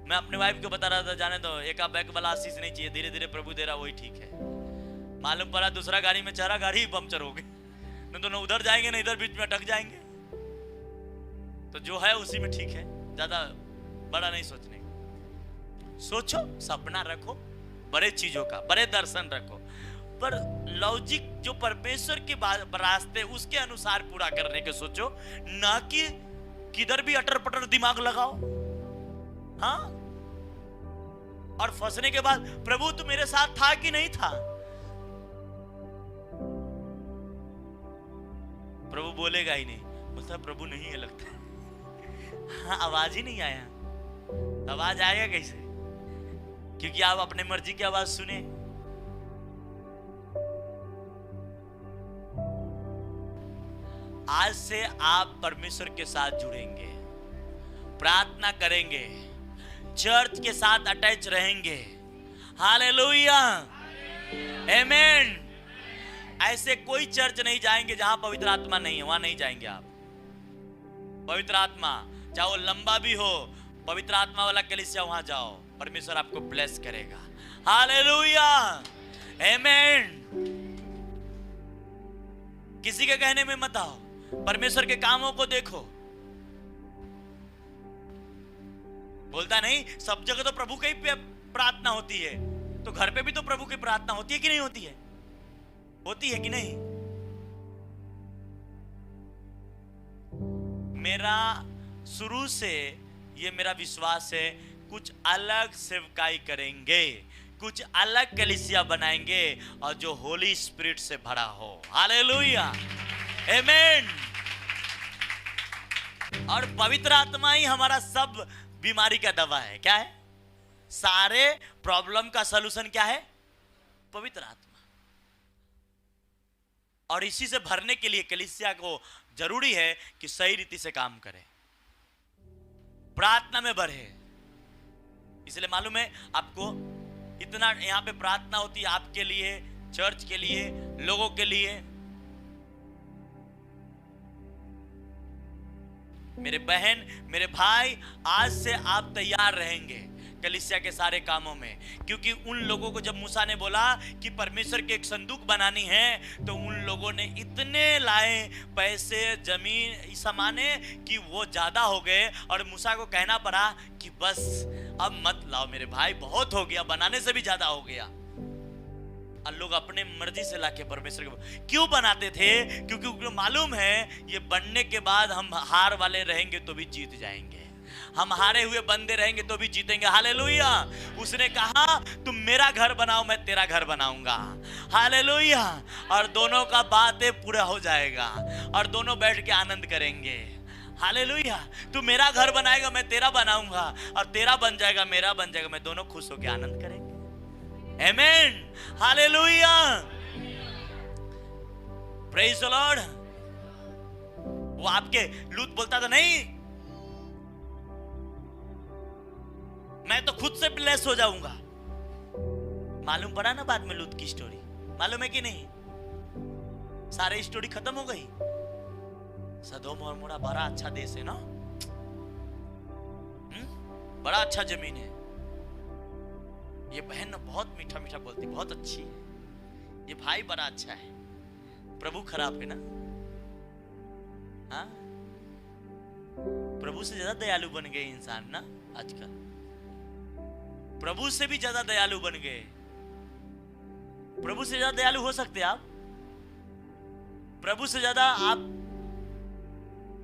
मैं अपने वाइफ को बता रहा था, जाने दो, एक बैक वाला आशीष नहीं चाहिए, धीरे धीरे प्रभु दे रहा वही ठीक है। मालूम पड़ा दूसरा गाड़ी में चढ़ा, गाड़ी ही पंक्चर हो गई, न दोनों उधर जाएंगे ना इधर, बीच में अटक जाएंगे। तो जो है उसी में ठीक है, ज्यादा बड़ा नहीं सोचने। सोचो, सपना रखो बड़े चीजों का, बड़े दर्शन रखो, पर लॉजिक जो परमेश्वर के रास्ते उसके अनुसार पूरा करने के सोचो, ना कि किधर भी अटर पटर दिमाग लगाओ। हाँ, और फंसने के बाद प्रभु तू मेरे साथ था कि नहीं था? प्रभु बोलेगा ही नहीं, बोलता प्रभु नहीं है लगता है। हाँ, आवाज ही नहीं आया, आवाज आएगा कैसे? क्योंकि आप अपने मर्जी की आवाज सुने। आज से आप परमेश्वर के साथ जुड़ेंगे, प्रार्थना करेंगे, चर्च के साथ अटैच रहेंगे। हालेलुया, आमेन। ऐसे कोई चर्च नहीं जाएंगे जहां पवित्र आत्मा नहीं है, वहां नहीं जाएंगे आप। पवित्र आत्मा, चाहे वो लंबा भी हो, पवित्र आत्मा वाला कलीसिया, वहां जाओ, परमेश्वर आपको ब्लेस करेगा। हालेलुया, आमेन। किसी के कहने में मत आओ, परमेश्वर के कामों को देखो। बोलता नहीं सब जगह तो प्रभु की प्रार्थना होती है, तो घर पे भी तो प्रभु की प्रार्थना होती है कि नहीं होती है? होती है कि नहीं? मेरा शुरू से ये मेरा विश्वास है, कुछ अलग सेवकाई करेंगे, कुछ अलग कलीसिया बनाएंगे, और जो होली स्पिरिट से भरा हो। हालेलुया, आमेन। और पवित्र आत्मा ही हमारा सब बीमारी का दवा है। क्या है? सारे प्रॉब्लम का सलूशन क्या है? पवित्र आत्मा। और इसी से भरने के लिए कलीसिया को जरूरी है कि सही रीति से काम करे, प्रार्थना में बढ़े। इसलिए मालूम है आपको, इतना यहां पे प्रार्थना होती है आपके लिए, चर्च के लिए, लोगों के लिए। मेरे बहन, मेरे भाई, आज से आप तैयार रहेंगे कलीसिया के सारे कामों में, क्योंकि उन लोगों को जब मूसा ने बोला कि परमेश्वर की एक संदूक बनानी है, तो उन लोगों ने इतने लाए पैसे, जमीन, सामाने कि वो ज्यादा हो गए, और मूसा को कहना पड़ा कि बस अब मत लाओ मेरे भाई, बहुत हो गया, बनाने से भी ज्यादा हो गया। और लोग अपने मर्जी से लाके परमेश्वर के क्यों बनाते थे? क्योंकि उनको मालूम है ये बनने के बाद हम हार वाले रहेंगे तो भी जीत जाएंगे, हम हारे हुए बंदे रहेंगे तो भी जीतेंगे। हालेलुया। उसने कहा तुम मेरा घर बनाओ, मैं तेरा घर बनाऊंगा। हालेलुया। और दोनों का बातें पूरा हो जाएगा, और दोनों बैठ के आनंद करेंगे। हालेलुया। तू मेरा घर बनाएगा, मैं तेरा बनाऊंगा, और तेरा बन जाएगा, मेरा बन जाएगा, मैं दोनों खुश होकर आनंद करेंगे। आमेन, हालेलुया, प्रेज द लॉर्ड। वो आपके लूत बोलता था नहीं, मैं तो खुद से ब्लेस हो जाऊंगा। मालूम पड़ा ना बाद में लूत की स्टोरी, मालूम है कि नहीं? सारे स्टोरी खत्म हो गई। सदोम और मोरा बड़ा अच्छा देश है ना, बड़ा अच्छा जमीन है। ये बहन ना बहुत मीठा मीठा बोलती, बहुत अच्छी है। ये भाई बड़ा अच्छा है, प्रभु खराब है ना। हाँ, प्रभु से ज्यादा दयालु बन गए इंसान ना आजकल, प्रभु से भी ज्यादा दयालु बन गए। प्रभु से ज्यादा दयालु हो सकते आप? प्रभु से ज्यादा आप?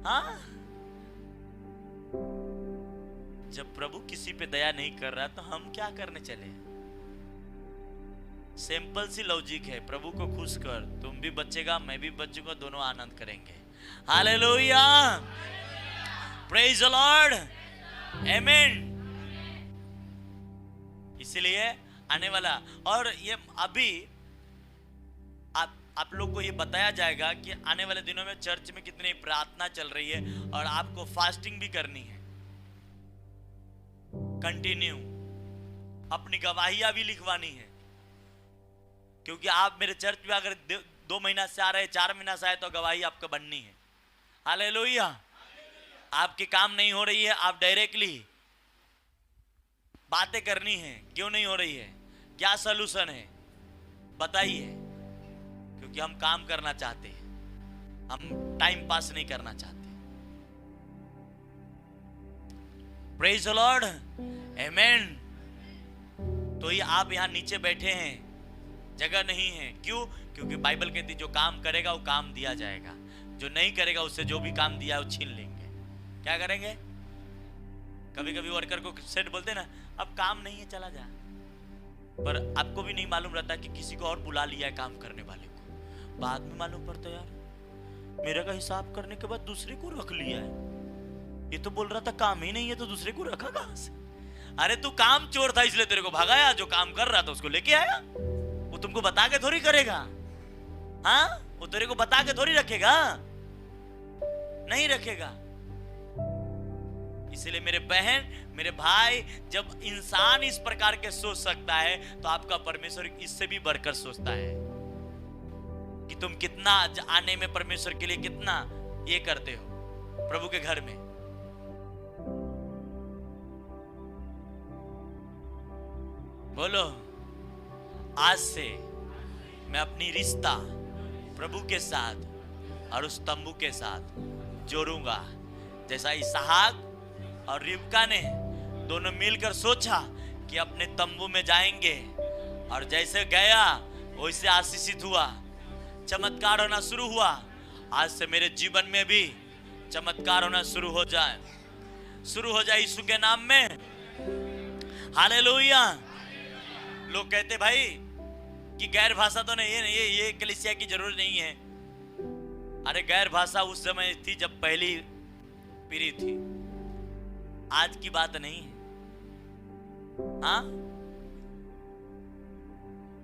हाँ, जब प्रभु किसी पे दया नहीं कर रहा तो हम क्या करने चले? सिंपल सी लॉजिक है, प्रभु को खुश कर, तुम भी बचेगा, मैं भी बचूंगा, दोनों आनंद करेंगे। हालेलुया, प्रेज द लॉर्ड, आमेन। इसलिए आने वाला, और ये अभी आप लोग को ये बताया जाएगा कि आने वाले दिनों में चर्च में कितनी प्रार्थना चल रही है, और आपको फास्टिंग भी करनी है कंटिन्यू, अपनी गवाहियां भी लिखवानी है। क्योंकि आप मेरे चर्च में अगर 2 महीना से आ रहे, 4 महीना से आए, तो गवाही आपको बननी है। हालेलुया। आपकी काम नहीं हो रही है, आप डायरेक्टली बातें करनी है। क्यों नहीं हो रही है, क्या सलूशन है, बताइए। क्योंकि हम काम करना चाहते हैं, हम टाइम पास नहीं करना चाहते। प्रेज द लॉर्ड, आमेन। तो ये आप यहां नीचे बैठे हैं, जगह नहीं है। क्यों? क्योंकि बाइबल कहती जो काम करेगा वो काम दिया जाएगा, जो नहीं करेगा उससे जो भी काम दिया है वो छीन लेंगे। क्या करेंगे? कभी कभी वर्कर को सेट बोलते ना, अब काम नहीं है चला जा, पर आपको भी नहीं मालूम रहता कि किसी को और बुला लिया है काम करने वाले को। बाद में मालूम पड़ता यार मेरे का हिसाब करने के बाद दूसरे को रख लिया है, ये तो बोल रहा था काम ही नहीं है, तो दूसरे को रखा कहां से? अरे तू काम चोर था इसलिए तेरे को भगाया, जो काम कर रहा था उसको लेके आया। वो तुमको बता के थोड़ी करेगा, हाँ? वो तेरे को बता के थोड़ी रखेगा, नहीं रखेगा। इसलिए मेरे बहन, मेरे भाई, जब इंसान इस प्रकार के सोच सकता है तो आपका परमेश्वर इससे भी बढ़कर सोचता है कि तुम कितना आने में परमेश्वर के लिए कितना ये करते हो प्रभु के घर में। बोलो, आज से मैं अपनी रिश्ता प्रभु के साथ और उस तंबू के साथ जोड़ूंगा। जैसा इसहाक और रिबका ने दोनों मिलकर सोचा कि अपने तंबू में जाएंगे, और जैसे गया वैसे आशीषित हुआ, चमत्कार होना शुरू हुआ। आज से मेरे जीवन में भी चमत्कार होना शुरू हो जाए यीशु के नाम में। हालेलुया। लोग कहते भाई कि गैर भाषा तो नहीं है, ये कलीसिया की जरूरत नहीं है। अरे गैर भाषा उस समय थी जब पहली पीढ़ी थी, आज की बात नहीं है। हाँ,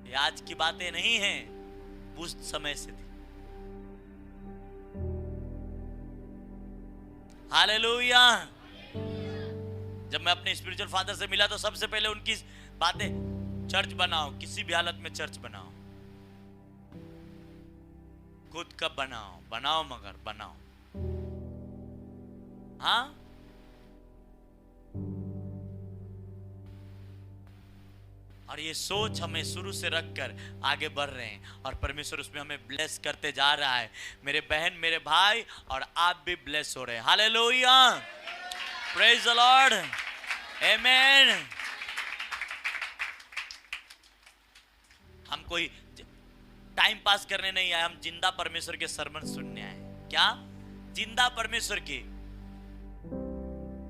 ये आज की बातें नहीं है, उस समय से थी। हालेलुया। जब मैं अपने स्पिरिचुअल फादर से मिला तो सबसे पहले उनकी बातें, चर्च बनाओ, किसी भी हालत में चर्च बनाओ, खुद का बनाओ मगर बनाओ। हाँ, और ये सोच हमें शुरू से रखकर आगे बढ़ रहे हैं, और परमेश्वर उसमें हमें ब्लेस करते जा रहा है। मेरे बहन, मेरे भाई, और आप भी ब्लेस हो रहे हैं। Hallelujah, praise the lord, amen. हम कोई टाइम पास करने नहीं आए, हम जिंदा परमेश्वर के सरमन सुनने आए। क्या? जिंदा परमेश्वर की।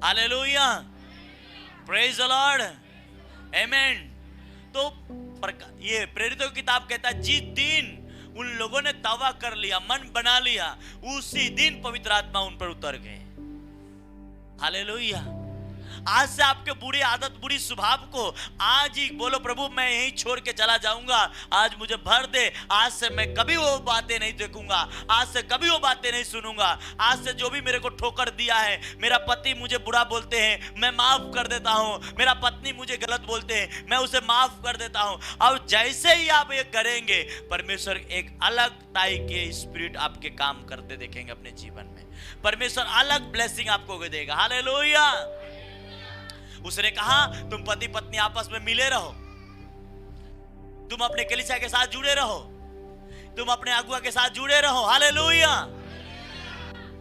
हालेलुया, प्रेज द लॉर्ड, आमेन। तो ये प्रेरितों की किताब कहता है, जिस दिन उन लोगों ने तौबा कर लिया, मन बना लिया, उसी दिन पवित्र आत्मा उन पर उतर गए। हालेलुया। आज से आपके बुरी आदत, बुरी स्वभाव को आज ही बोलो, प्रभु मैं यहीं छोड़ के चला जाऊंगा, आज मुझे भर दे। आज से मैं कभी वो बातें नहीं देखूंगा, आज से कभी वो बातें नहीं सुनूंगा। आज से जो भी मेरे को ठोकर दिया है, मेरा पति मुझे बुरा बोलते हैं, मैं माफ कर देता हूं। मेरा पत्नी मुझे गलत बोलते हैं, मैं उसे माफ कर देता हूं। और जैसे ही आप ये करेंगे, परमेश्वर एक अलग टाइप के स्पिरिट आपके काम करते देखेंगे अपने जीवन में। परमेश्वर अलग ब्लेसिंग आपको देगा। हालेलुया। उसने कहा तुम पति पत्नी आपस में मिले रहो, तुम अपने कलीसिया के साथ जुड़े रहो, तुम अपने अगुआ के साथ जुड़े रहो। हालेलुया।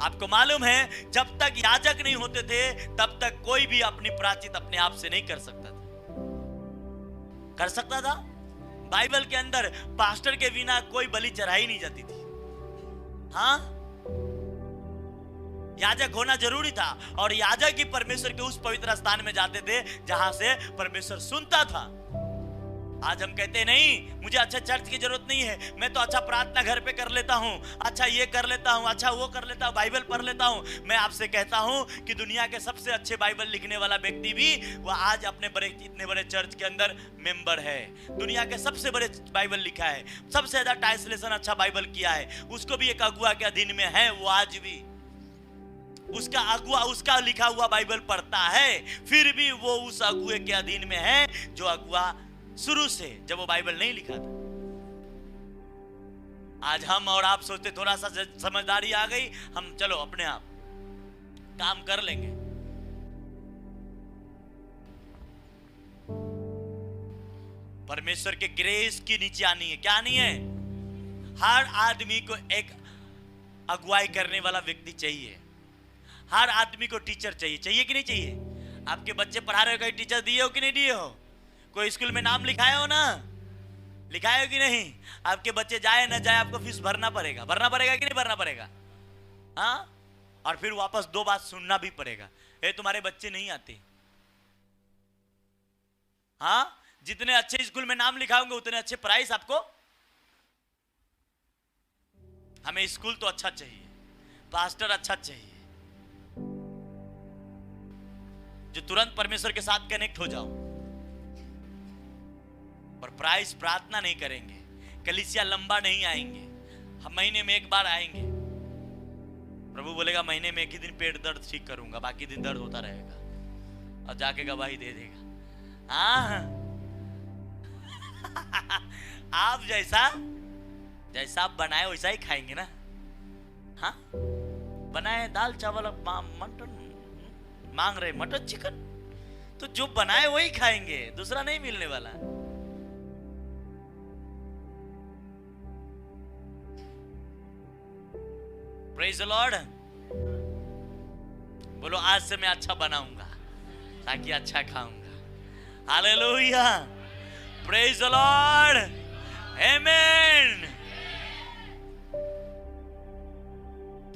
आपको मालूम है, जब तक याजक नहीं होते थे तब तक कोई भी अपनी प्रायश्चित अपने आप से नहीं कर सकता था। कर सकता था? बाइबल के अंदर पास्टर के बिना कोई बलि चढ़ाई नहीं जाती थी। हाँ, याजक होना जरूरी था, और याजक ही परमेश्वर के उस पवित्र स्थान में जाते थे जहां से परमेश्वर सुनता था। आज हम कहते हैं नहीं, मुझे अच्छा चर्च की जरूरत नहीं है, मैं तो अच्छा प्रार्थना घर पे कर लेता हूं, अच्छा ये कर लेता हूं, अच्छा वो कर लेता हूं, बाइबल पढ़ लेता हूं। मैं आपसे कहता हूं कि दुनिया के सबसे अच्छे बाइबल लिखने वाला व्यक्ति भी वो आज अपने इतने बड़े चर्च के अंदर मेंबर है। दुनिया के सबसे बड़े बाइबल लिखा है, सबसे ज्यादा ट्रांसलेशन अच्छा बाइबल किया है, उसको भी एक अगुआ के अधीन में है। वो आज भी उसका अगुआ उसका लिखा हुआ बाइबल पढ़ता है, फिर भी वो उस अगुए के अधीन में है जो अगुआ शुरू से, जब वो बाइबल नहीं लिखा था। आज हम और आप सोचते थोड़ा सा समझदारी आ गई, हम चलो अपने आप काम कर लेंगे। परमेश्वर के ग्रेस के नीचे आनी है। क्या आनी है? हर आदमी को एक अगुवाई करने वाला व्यक्ति चाहिए। हर आदमी को टीचर चाहिए। चाहिए कि नहीं चाहिए? आपके बच्चे पढ़ा रहे हो, कहीं टीचर दिए हो कि नहीं दिए हो? कोई स्कूल में नाम लिखाए हो ना? लिखाए हो कि नहीं? आपके बच्चे जाए ना जाए आपको फीस भरना पड़ेगा। भरना पड़ेगा कि नहीं भरना पड़ेगा? हाँ, और फिर वापस 2 बात सुनना भी पड़ेगा, ये तुम्हारे बच्चे नहीं आते। हाँ, जितने अच्छे स्कूल में नाम लिखाओगे उतने अच्छे प्राइस आपको। हमें स्कूल तो अच्छा चाहिए, पास्टर अच्छा चाहिए, जो तुरंत परमेश्वर के साथ कनेक्ट हो जाओ। और प्राइस प्रार्थना नहीं करेंगे, कलीसिया लंबा नहीं आएंगे, हम महीने में एक बार आएंगे। प्रभु बोलेगा महीने में एक ही दिन पेट दर्द ठीक करूंगा, बाकी दिन दर्द होता रहेगा, और जाके गवाही दे देगा। हाँ आप जैसा आप बनाए वैसा ही खाएंगे ना। हाँ, बनाए दाल चावल मटन मांग रहे, मटन चिकन, तो जो बनाए वही खाएंगे, दूसरा नहीं मिलने वाला। Praise the Lord. बोलो आज से मैं अच्छा बनाऊंगा ताकि अच्छा खाऊंगा। हालेलुया, प्रेज द लॉर्ड, आमेन।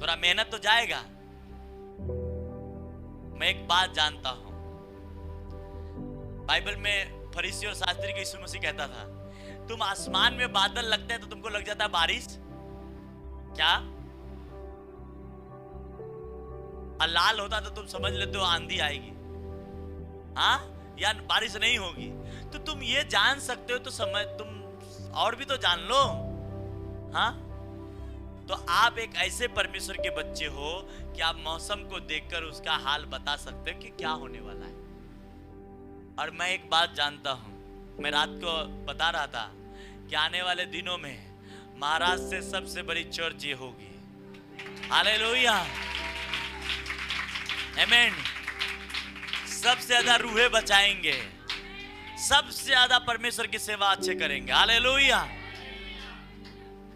थोड़ा मेहनत तो जाएगा। मैं एक बात जानता हूं, बाइबल में फरीसी और शास्त्री को यीशु मसीह कहता था, तुम आसमान में बादल लगते हैं तो तुमको लग जाता है बारिश। क्या? और लाल होता तो तुम समझ लेते हो आंधी आएगी, हाँ, या बारिश नहीं होगी। तो तुम ये जान सकते हो तो समझ, तुम और भी तो जान लो। हाँ, तो आप एक ऐसे परमेश्वर के बच्चे हो कि आप मौसम को देखकर उसका हाल बता सकते हो कि क्या होने वाला है। और मैं एक बात जानता हूं, मैं रात को बता रहा था कि आने वाले दिनों में महाराष्ट्र से सबसे बड़ी चर्च ये होगी। हालेलुया, आमेन। सबसे ज्यादा रूहे बचाएंगे, सबसे ज्यादा परमेश्वर की सेवा अच्छे करेंगे। हालेलुया।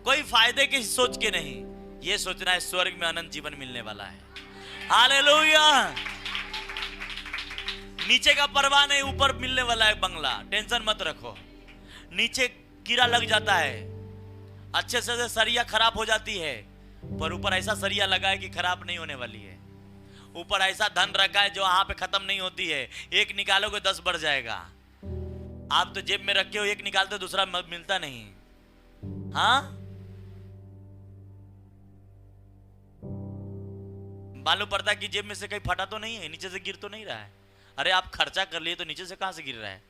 कोई फायदे की सोच के नहीं, ये सोचना है स्वर्ग में अनंत जीवन मिलने वाला है। हालेलुया। नीचे का परवाह नहीं, ऊपर मिलने वाला है बंगला, टेंशन मत रखो। नीचे कीड़ा लग जाता है, अच्छे से सरिया खराब हो जाती है, पर ऊपर ऐसा सरिया लगा है कि खराब नहीं होने वाली है। ऊपर ऐसा धन रखा है जो वहां पे खत्म नहीं होती है, एक निकालोगे 10 बढ़ जाएगा। आप तो जेब में रखे हो, एक निकालते दूसरा मिलता नहीं। हाँ, मालूम पड़ता है कि जेब में से कहीं फटा तो नहीं है, नीचे से गिर तो नहीं रहा है। अरे आप खर्चा कर लिए तो नीचे से कहां से गिर रहा है?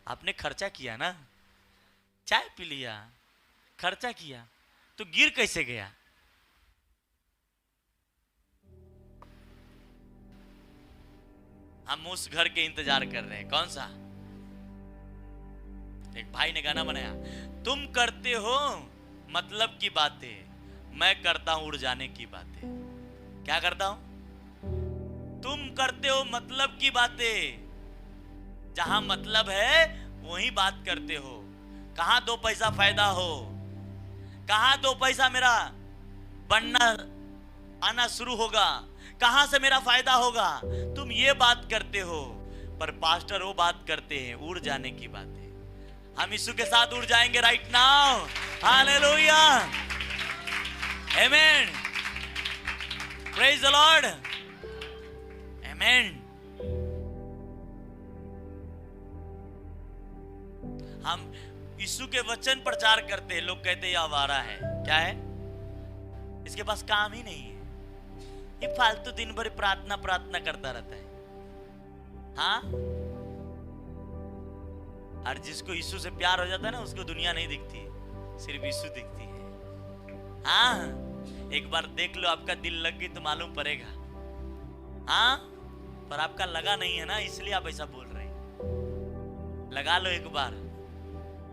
आपने खर्चा किया ना, चाय पी लिया, खर्चा किया, तो गिर कैसे गया? हम उस घर के इंतजार कर रहे हैं। कौन सा? एक भाई ने गाना बनाया, तुम करते हो मतलब की बातें, मैं करता हूं उड़ जाने की बातें। क्या करता हूं? तुम करते हो मतलब की बातें, जहां मतलब है वही बात करते हो। कहां 2 पैसा फायदा हो, कहां 2 पैसा मेरा बनना आना शुरू होगा, कहां से मेरा फायदा होगा, तुम ये बात करते हो। पर पास्टर वो बात करते हैं उड़ जाने की बातें। हम यीशु के साथ उड़ जाएंगे right now. Hallelujah, amen, praise the lord, amen. हम यीशु के वचन प्रचार करते हैं, लोग कहते हैं ये आवारा है। क्या है? इसके पास काम ही नहीं है, ये फालतू दिन भर प्रार्थना करता रहता है। हाँ, और जिसको यीशु से प्यार हो जाता है ना, उसको दुनिया नहीं दिखती, सिर्फ यीशु दिखती है। हाँ, एक बार देख लो, आपका दिल लग गई तो मालूम पड़ेगा। हाँ, पर आपका लगा नहीं है ना, इसलिए आप ऐसा बोल रहे हैं। लगा लो एक बार,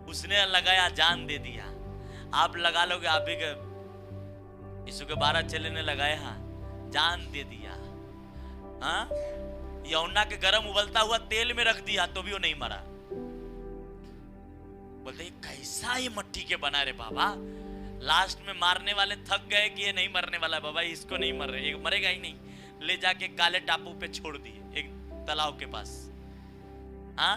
उसने लगाया, जान दे दिया। आप लगा लोगे, आप भी यीशु के 12 चेले ने लगाए, हाँ जान दे दिया। हाँ, यूहन्ना के गरम उबलता हुआ तेल में रख दिया तो भी वो नहीं मरा। बोलते कैसा ये मट्टी के बना रे बाबा। लास्ट में मारने वाले थक गए कि ये नहीं मरने वाला बाबा, इसको नहीं मर रहे, मरेगा ही नहीं। ले जाके काले टापू पे छोड़ दिए, एक तालाब के पास। हाँ,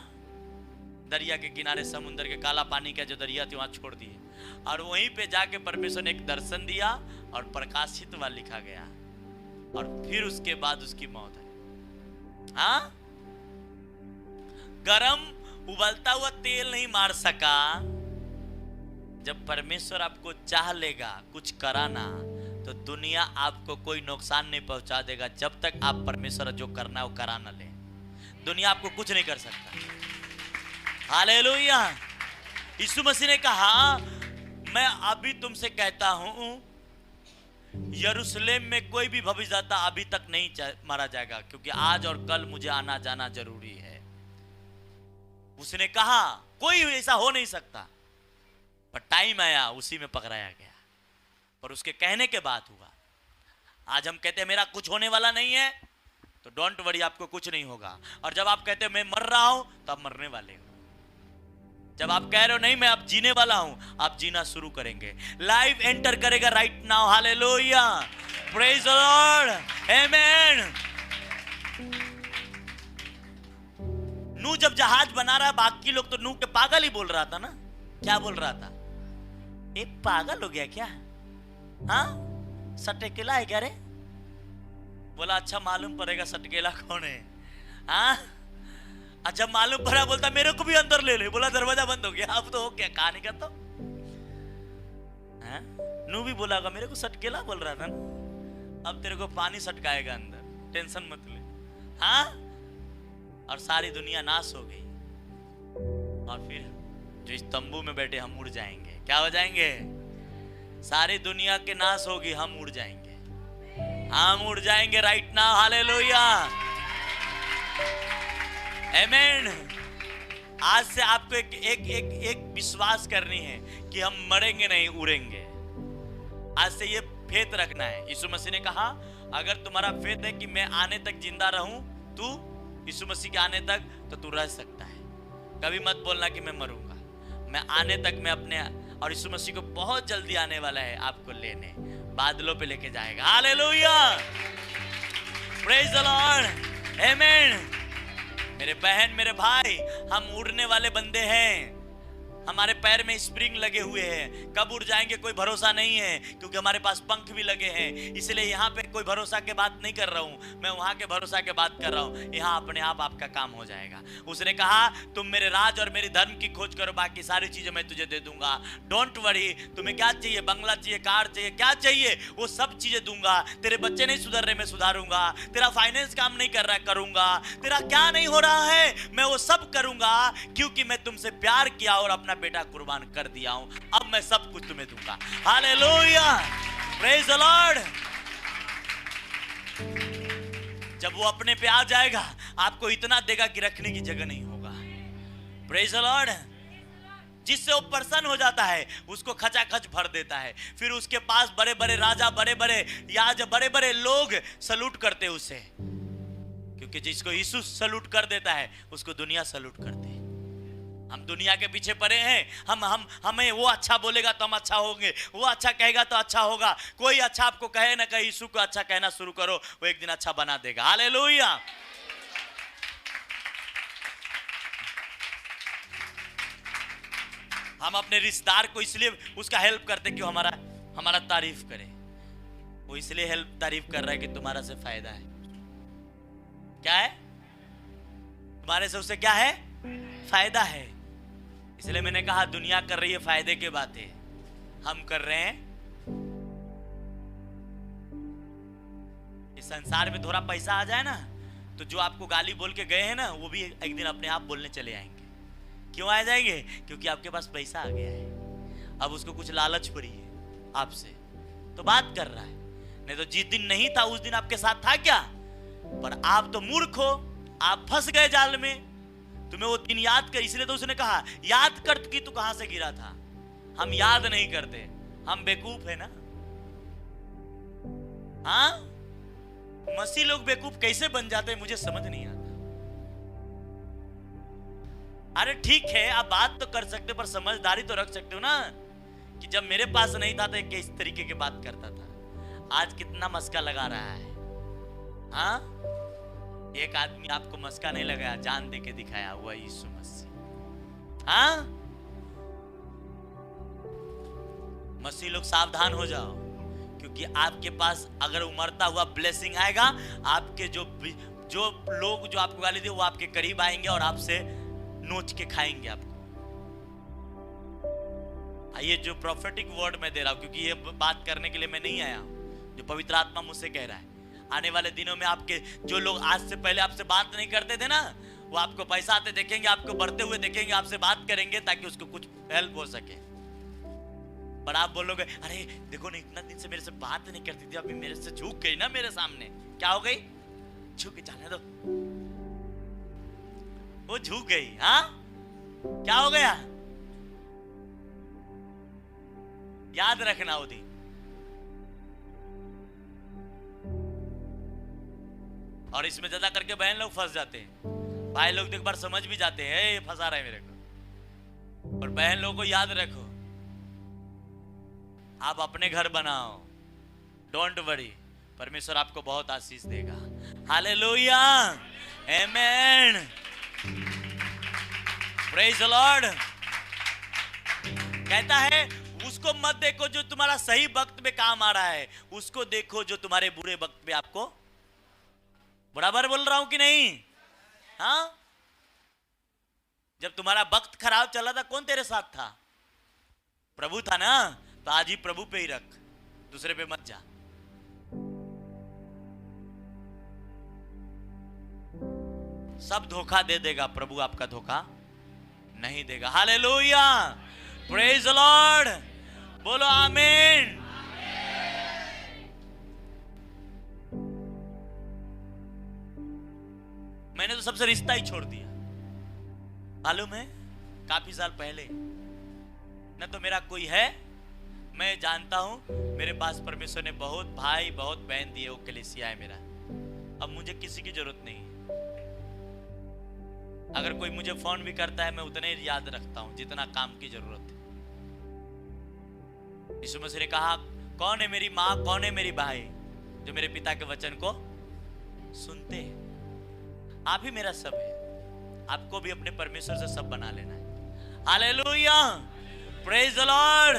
दरिया के किनारे, समुद्र के काला पानी का जो दरिया थी वहां छोड़ दिए। और वहीं पे जाके परमेश्वर ने एक दर्शन दिया और प्रकाशित हुआ लिखा गया, और फिर उसके बाद उसकी मौत है। हाँ, गरम उबलता हुआ तेल नहीं मार सका। जब परमेश्वर आपको चाह लेगा कुछ कराना, तो दुनिया आपको कोई नुकसान नहीं पहुंचा देगा जब तक आप परमेश्वर जो करना है वो करा ना ले। दुनिया आपको कुछ नहीं कर सकता। हालेलुया। यीशु मसीह ने कहा, मैं अभी तुमसे कहता हूं, यरूशलेम में कोई भी भविष्यद्वक्ता अभी तक नहीं मारा जाएगा, क्योंकि आज और कल मुझे आना जाना जरूरी है। उसने कहा कोई ऐसा हो नहीं सकता, पर टाइम आया, उसी में पकड़ाया गया, पर उसके कहने के बाद हुआ। आज हम कहते हैं मेरा कुछ होने वाला नहीं है, तो डोंट वरी, आपको कुछ नहीं होगा। और जब आप कहते हो मैं मर रहा हूं, तो आप मरने वाले हो। जब आप कह रहे हो नहीं मैं अब जीने वाला हूं, आप जीना शुरू करेंगे। लाइफ एंटर करेगा right now. Hallelujah, praise the lord, amen. नूह जब जहाज बना रहा, बाकी लोग तो नूह के पागल ही बोल रहा था ना। क्या बोल रहा था? ये पागल हो गया क्या? हाँ, सटकेला है क्या रे? बोला अच्छा मालूम पड़ेगा सटकेला कौन है। हाँ, अच्छा मालूम पड़ा, बोलता मेरे को भी अंदर ले ले। बोला दरवाजा बंद हो गया। अब तो हो क्या, कहानी का तो नू भी बोला मेरे को सटकेला बोल रहा था ना, अब तेरे को पानी सटकाएगा अंदर, टेंशन मत ले। हाँ, और सारी दुनिया नाश हो गई। और फिर जो इस तंबू में बैठे हम उड़ जाएंगे। क्या हो जाएंगे? सारी दुनिया के नाश होगी, हम उड़ जाएंगे। हम उड़ जाएंगे राइट नाउ। हालेलुया, आमेन। आज से आपको एक विश्वास करनी है कि हम मरेंगे नहीं, उड़ेंगे। आज से ये फेथ रखना है। यीशु मसीह ने कहा अगर तुम्हारा फेथ है कि मैं आने तक जिंदा रहूं, तू यीशु मसीह के आने तक, तो तू रह सकता है। कभी मत बोलना कि मैं मरूंगा। मैं आने तक मैं अपने, और यीशु मसीह को बहुत जल्दी आने वाला है आपको लेने, बादलों पे लेके जाएगा। हालेलुया, प्रेज द लॉर्ड, आमेन। मेरे बहन मेरे भाई, हम उड़ने वाले बंदे हैं। हमारे पैर में स्प्रिंग लगे हुए हैं। कब उड़ जाएंगे कोई भरोसा नहीं है, क्योंकि हमारे पास पंख भी लगे हैं। इसलिए यहाँ पे कोई भरोसा के बात नहीं कर रहा हूँ, मैं वहाँ के भरोसा के बात कर रहा हूँ। यहाँ अपने आप आपका काम हो जाएगा। उसने कहा तुम मेरे राज और मेरे धर्म की खोज करो, बाकी सारी चीजें मैं तुझे दे दूंगा। Don't worry. तुम्हें क्या चाहिए? बंगला चाहिए, कार चाहिए, क्या चाहिए? वो सब चीजें दूंगा। तेरे बच्चे नहीं सुधर रहे, मैं सुधारूंगा। तेरा फाइनेंस काम नहीं कर रहा, करूंगा। तेरा क्या नहीं हो रहा है, मैं वो सब करूंगा, क्योंकि मैं तुमसे प्यार किया और अपना बेटा कुर्बान कर दिया हूं। अब मैं सब कुछ तुम्हें दूंगा। Hallelujah, praise the Lord. जब वो अपने पे आ जाएगा, आपको इतना देगा कि रखने की जगह नहीं होगा। Praise the Lord. जिससे वो प्रसन्न हो जाता है, उसको खचाखच भर देता है। फिर उसके पास बड़े बड़े राजा, बड़े बड़े याज, बड़े बड़े लोग सलूट करते उसे, क्योंकि जिसको यीशु सलूट कर देता है उसको दुनिया सलूट करती है। हम दुनिया के पीछे पड़े हैं। हमें वो अच्छा बोलेगा तो हम अच्छा होंगे, वो अच्छा कहेगा तो अच्छा होगा। कोई अच्छा आपको कहे ना कहे, यीशु को अच्छा कहना शुरू करो, वो एक दिन अच्छा बना देगा। हालेलुया। हम अपने रिश्तेदार को इसलिए उसका हेल्प करते कि हमारा तारीफ करे। वो इसलिए हेल्प तारीफ कर रहा है कि तुम्हारा से फायदा है। क्या है? तुम्हारे से उसे क्या है? फायदा है। इसलिए मैंने कहा दुनिया कर रही है फायदे की बातें, हम कर रहे हैं इस संसार में थोड़ा पैसा आ जाए ना, तो जो आपको गाली बोल के गए हैं ना, वो भी एक दिन अपने आप बोलने चले आएंगे। क्यों आ जाएंगे? क्योंकि आपके पास पैसा आ गया है। अब उसको कुछ लालच पड़ी है आपसे, तो बात कर रहा है। नहीं तो जिस दिन नहीं था उस दिन आपके साथ था क्या? पर आप तो मूर्ख हो, आप फंस गए जाल में। तुम्हें वो दिन याद कर, इसलिए तो उसने कहा याद कर कि तू कहां से गिरा था। हम याद नहीं करते, हम बेवकूफ है ना। हाँ, मसीह लोग बेवकूफ कैसे बन जाते हैं मुझे समझ नहीं आता। अरे ठीक है, आप बात तो कर सकते हो पर समझदारी तो रख सकते हो ना, कि जब मेरे पास नहीं था तो किस तरीके की बात करता था, आज कितना मस्का लगा रहा है। हाँ, एक आदमी आपको मस्का नहीं लगाया, जान दे के दिखाया, हुआ यीशु मसीह। हाँ, मसीह लोग सावधान हो जाओ, क्योंकि आपके पास अगर उमड़ता हुआ ब्लेसिंग आएगा, आपके जो लोग जो आपको गाली दे वो आपके करीब आएंगे और आपसे नोच के खाएंगे आपको। ये जो प्रोफेटिक वर्ड मैं दे रहा हूं, क्योंकि ये बात करने के लिए मैं नहीं आया, जो पवित्र आत्मा मुझसे कह रहा है। आने वाले दिनों में आपके जो लोग आज से पहले आपसे बात नहीं करते थे ना, वो आपको पैसा आते देखेंगे, आपको बढ़ते हुए देखेंगे, आपसे बात करेंगे ताकि उसको कुछ हेल्प हो सके। पर आप बोलोगे, अरे देखो ना, इतना दिन से मेरे से बात नहीं करती थी, अभी मेरे से झुक गई ना मेरे सामने, क्या हो गई? झुक के जाने दो, वो झुक गई। हाँ, क्या हो गया? याद रखना वो दिन। और इसमें ज्यादा करके बहन लोग फंस जाते हैं, भाई लोग एक बार समझ भी जाते हैं, ये फंसा रहा है मेरे को। पर बहन लोगों को याद रखो, आप अपने घर बनाओ, डोंट वरी, परमेश्वर आपको बहुत आशीष देगा। Hallelujah, amen, praise the Lord. कहता है उसको मत देखो जो तुम्हारा सही वक्त में काम आ रहा है, उसको देखो जो तुम्हारे बुरे वक्त में आपको। बराबर बोल रहा हूं कि नहीं? हाँ, जब तुम्हारा वक्त खराब चला था कौन तेरे साथ था? प्रभु था ना। तो आज ही प्रभु पे ही रख, दूसरे पे मत जा। सब धोखा दे देगा, प्रभु आपका धोखा नहीं देगा। हालेलुया, प्रेज द लॉर्ड, बोलो आमीन। मैंने तो सबसे रिश्ता ही छोड़ दिया, मालूम है, काफी साल पहले। न तो मेरा कोई है, मैं जानता हूं मेरे पास परमेश्वर ने बहुत भाई बहुत बहन दिए, वो कलीसिया है मेरा। अब मुझे किसी की जरूरत नहीं। अगर कोई मुझे फोन भी करता है मैं उतने ही याद रखता हूं जितना काम की जरूरत है। यीशु मसीह ने कहा, कौन है मेरी माँ, कौन है मेरी भाई, जो मेरे पिता के वचन को सुनते हैं। आप ही मेरा सब है, आपको भी अपने परमेश्वर से सब बना लेना है। हालेलुया, प्रेज द लॉर्ड,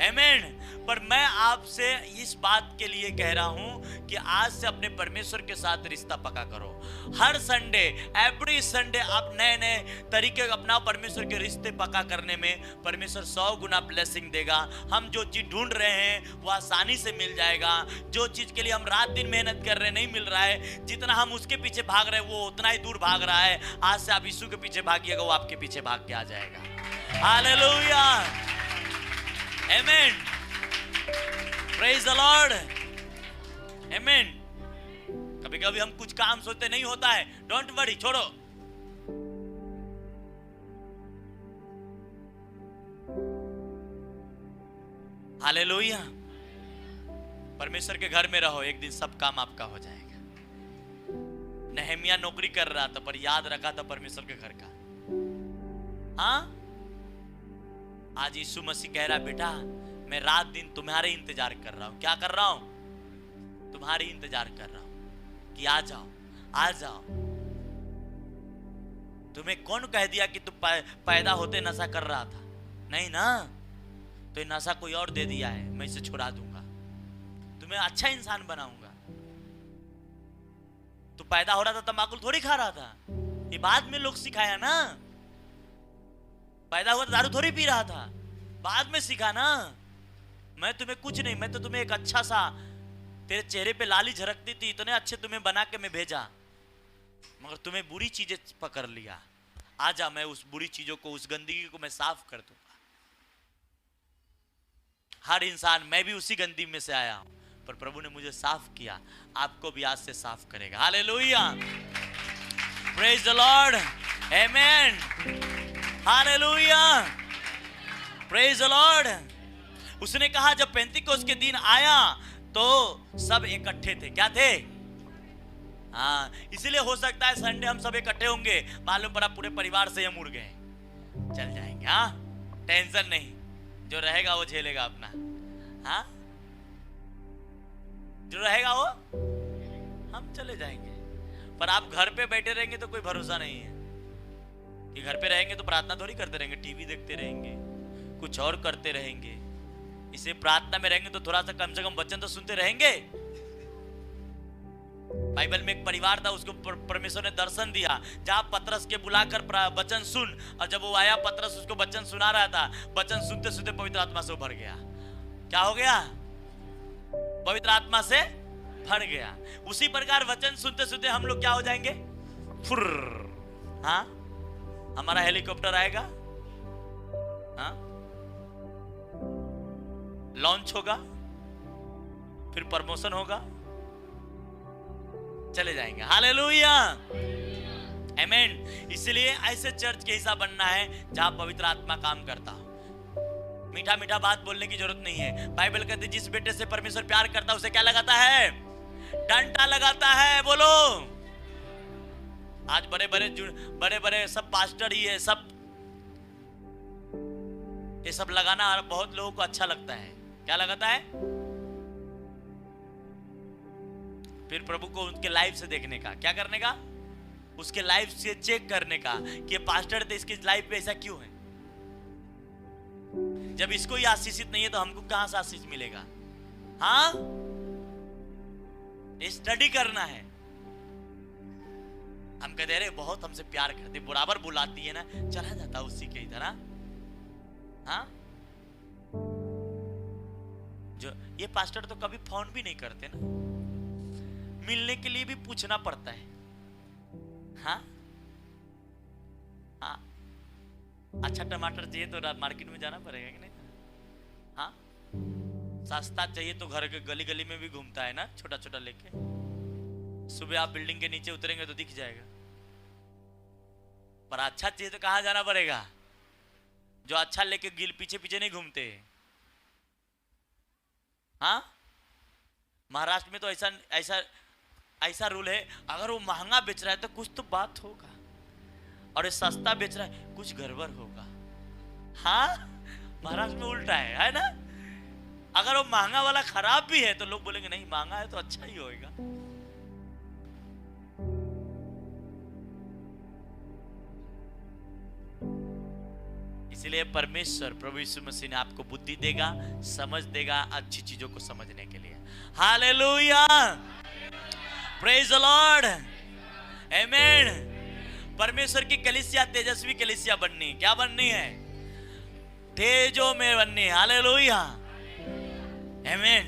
आमीन। पर मैं आपसे इस बात के लिए कह रहा हूं कि आज से अपने परमेश्वर के साथ रिश्ता पक्का करो। हर संडे, एवरी संडे आप नए नए तरीके अपनाओ परमेश्वर के रिश्ते पक्का करने में। परमेश्वर 100 गुना ब्लेसिंग देगा। हम जो चीज ढूंढ रहे हैं वो आसानी से मिल जाएगा। जो चीज के लिए हम रात दिन मेहनत कर रहे हैं नहीं मिल रहा है, जितना हम उसके पीछे भाग रहे हैं वो उतना ही दूर भाग रहा है। आज से आप यीशु के पीछे भागिएगा, वो आपके पीछे भाग के आ जाएगा। हालेलुया, आमीन, प्रेज द लॉर्ड, आमीन। कभी कभी हम कुछ काम सोचते नहीं होता है, डोंट वरी, छोड़ो। हालेलुया, परमेश्वर के घर में रहो, एक दिन सब काम आपका हो जाएगा। नहमिया नौकरी कर रहा था पर याद रखा था परमेश्वर के घर का। हाँ, आज यीशु मसीह कह रहा है, बेटा मैं रात दिन तुम्हारे इंतजार कर रहा हूं। क्या कर रहा हूं? तुम्हारी इंतजार कर रहा हूं कि आ जाओ, आ जाओ। तुम्हें कौन कह दिया कि तुम पैदा होते नशा कर रहा था? नहीं ना, तो ये नशा कोई और दे दिया है, मैं इसे छुड़ा दूंगा, तुम्हें अच्छा इंसान बनाऊंगा। तो पैदा हो रहा था तंबाकू थोड़ी खा रहा था, ये बाद में लोग सिखाया ना। पैदा हुआ तो दारू थोड़ी पी रहा था, बाद में सीखा ना। मैं तुम्हें कुछ नहीं, मैं तो तुम्हें एक अच्छा सा, तेरे चेहरे पे लाली झलकती थी, इतने अच्छे तुम्हें बना के मैं भेजा, मगर तुम्हें बुरी चीजें पकड़ लिया। आजा, मैं उस बुरी चीजों को, उस गंदगी को मैं साफ कर दूंगा। हर इंसान, मैं भी उसी गंदगी में से आया हूं, पर प्रभु ने मुझे साफ किया, आपको भी आज से साफ करेगा। Hallelujah, praise the lord, amen, hallelujah, praise the Lord. उसने कहा जब पेंतिकोस्त के दिन आया तो सब इकट्ठे थे। क्या थे? हाँ, इसीलिए हो सकता है संडे हम सब इकट्ठे होंगे, मालूम पड़ा पूरे परिवार से हम उड़ गए, चल जाएंगे। हाँ, टेंशन नहीं, जो रहेगा वो झेलेगा अपना। हाँ, जो रहेगा वो हम चले जाएंगे। पर आप घर पे बैठे रहेंगे तो कोई भरोसा नहीं है कि घर पे रहेंगे तो प्रार्थना थोड़ी करते रहेंगे, टीवी देखते रहेंगे, कुछ और करते रहेंगे। इसे प्रार्थना में रहेंगे तो थोड़ा सा कम से कम वचन तो सुनते रहेंगे। बाइबल में एक परिवार था, उसको परमेश्वर ने दर्शन दिया, जहां पतरस के बुलाकर वचन सुन, और जब वो आया पतरस उसको वचन सुना रहा था, वचन सुनते सुनते पवित्र आत्मा से भर गया। क्या हो गया? पवित्र आत्मा से भर गया। उसी प्रकार वचन सुनते सुनते हम लोग क्या हो जाएंगे? फुर। हाँ, हमारा हेलीकॉप्टर आएगा, हाँ, लॉन्च होगा, फिर प्रमोशन होगा, चले जाएंगे। हालेलुया, आमीन। इसलिए ऐसे चर्च के हिस्सा बनना है जहां पवित्र आत्मा काम करता हो। मीठा मीठा बात बोलने की जरूरत नहीं है। बाइबल कहती है जिस बेटे से परमेश्वर प्यार करता है उसे क्या लगाता है? डंडा लगाता है। बोलो, आज बड़े बड़े सब पास्टर ही है, सब ये सब लगाना बहुत लोगों को अच्छा लगता है। क्या लगाता है? फिर प्रभु को उनके लाइफ से देखने का, क्या करने का? उसके लाइफ से चेक करने का कि पास्टर थे, इसकी लाइफ पे ऐसा क्यों है। जब इसको ही आशीषित नहीं है तो हमको कहां से आशीष मिलेगा? हाँ, स्टडी करना है। हम कहते हैं बहुत हमसे प्यार करते, बराबर बुलाती है ना, चला जाता उसी के इधर। हाँ, जो ये पास्टर तो कभी फोन भी नहीं करते ना, मिलने के लिए भी पूछना पड़ता है। हाँ, हाँ, अच्छा टमाटर चाहिए तो मार्केट में जाना पड़ेगा कि नहीं? हाँ, सस्ता चाहिए तो घर के गली गली में भी घूमता है ना, छोटा छोटा लेके। सुबह आप बिल्डिंग के नीचे उतरेंगे तो दिख जाएगा। पर अच्छा चाहिए तो कहां जाना पड़ेगा? जो अच्छा लेके गिल पीछे पीछे नहीं घूमते। हाँ, महाराष्ट्र में तो ऐसा ऐसा ऐसा रूल है, अगर वो महंगा बेच रहा है तो कुछ तो बात होगा, और ये सस्ता बेच रहा है कुछ गड़बड़ होगा। हाँ, महाराष्ट्र में उल्टा है ना? अगर वो महंगा वाला खराब भी है तो लोग बोलेंगे नहीं महंगा है तो अच्छा ही होएगा। इसलिए परमेश्वर प्रभु यीशु मसीह ने आपको बुद्धि देगा, समझ देगा अच्छी चीजों को समझने के लिए। हालेलुया, प्रेज द लॉर्ड, आमीन। परमेश्वर की कलीसिया तेजस्वी कलीसिया बननी। क्या बननी है? तेजो में बननी। हालेलुया, आमीन।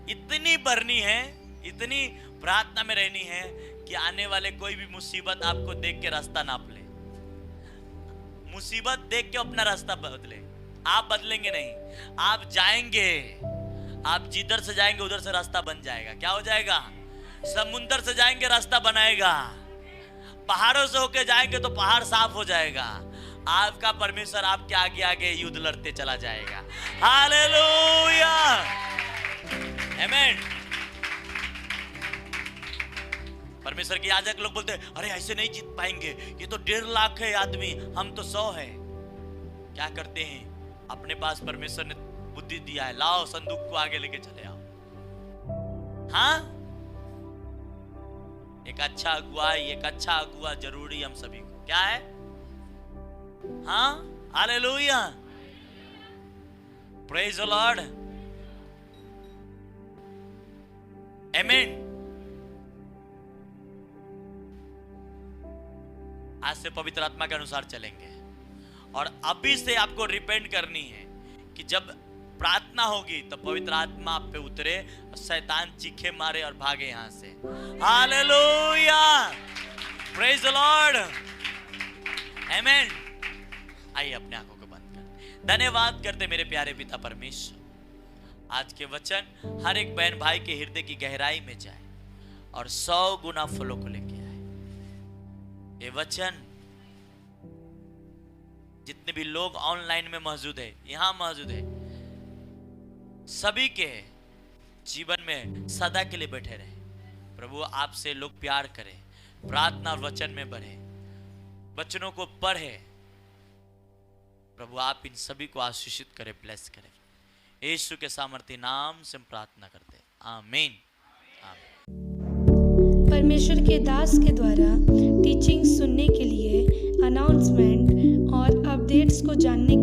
इतनी बढ़नी है, इतनी प्रार्थना में रहनी है कि आने वाले कोई भी मुसीबत आपको देख के रास्ता नाप ले। मुसीबत देख के अपना रास्ता बदले। आप बदलेंगे नहीं, आप जाएंगे। आप जिधर से जाएंगे उधर से रास्ता बन जाएगा। क्या हो जाएगा? समुंदर से जाएंगे रास्ता बनाएगा, पहाड़ों से होके जाएंगे तो पहाड़ साफ हो जाएगा। आपका परमेश्वर आपके आगे आगे युद्ध लड़ते चला जाएगा। हालेलुया, आमीन। परमेश्वर के याजक लोग बोलते हैं अरे ऐसे नहीं जीत पाएंगे, ये तो 1.5 लाख है आदमी, हम तो 100 है। क्या करते हैं? अपने पास परमेश्वर ने बुद्धि दिया है, लाओ संदूक को आगे लेके चले आओ। हाँ, एक अच्छा अगुवाई, एक अच्छा अगुआ जरूरी हम सभी को। क्या है? हाँ, हालेलुया, प्रेज द लॉर्ड, आमीन। आज से पवित्र आत्मा के अनुसार चलेंगे, और अभी से आपको रिपेंट करनी है कि जब प्रार्थना होगी तो पवित्र आत्मा आप पे उतरे, शैतान चीखे मारे और भागे यहां से। हालेलुया, प्रेज द लॉर्ड, आमीन। आइए अपने आंखों को बंद करते, धन्यवाद करते मेरे प्यारे पिता परमेश्वर। आज के वचन हर एक बहन भाई के हृदय की गहराई में जाए और 100 गुना फलों को लेके आए। ये वचन जितने भी लोग ऑनलाइन में मौजूद है, यहाँ मौजूद है, सभी के जीवन में सदा के लिए बैठे रहे। प्रभु आपसे लोग प्यार करें, प्रार्थना और वचन में बढ़े, वचनों को पढ़े। प्रभु आप इन सभी को आशीषित करें, ब्लेस करें। यीशु के सामर्थ्य नाम से हम प्रार्थना करते हैं, आमीन। परमेश्वर के दास के द्वारा टीचिंग सुनने के लिए, अनाउंसमेंट और अपडेट्स को जानने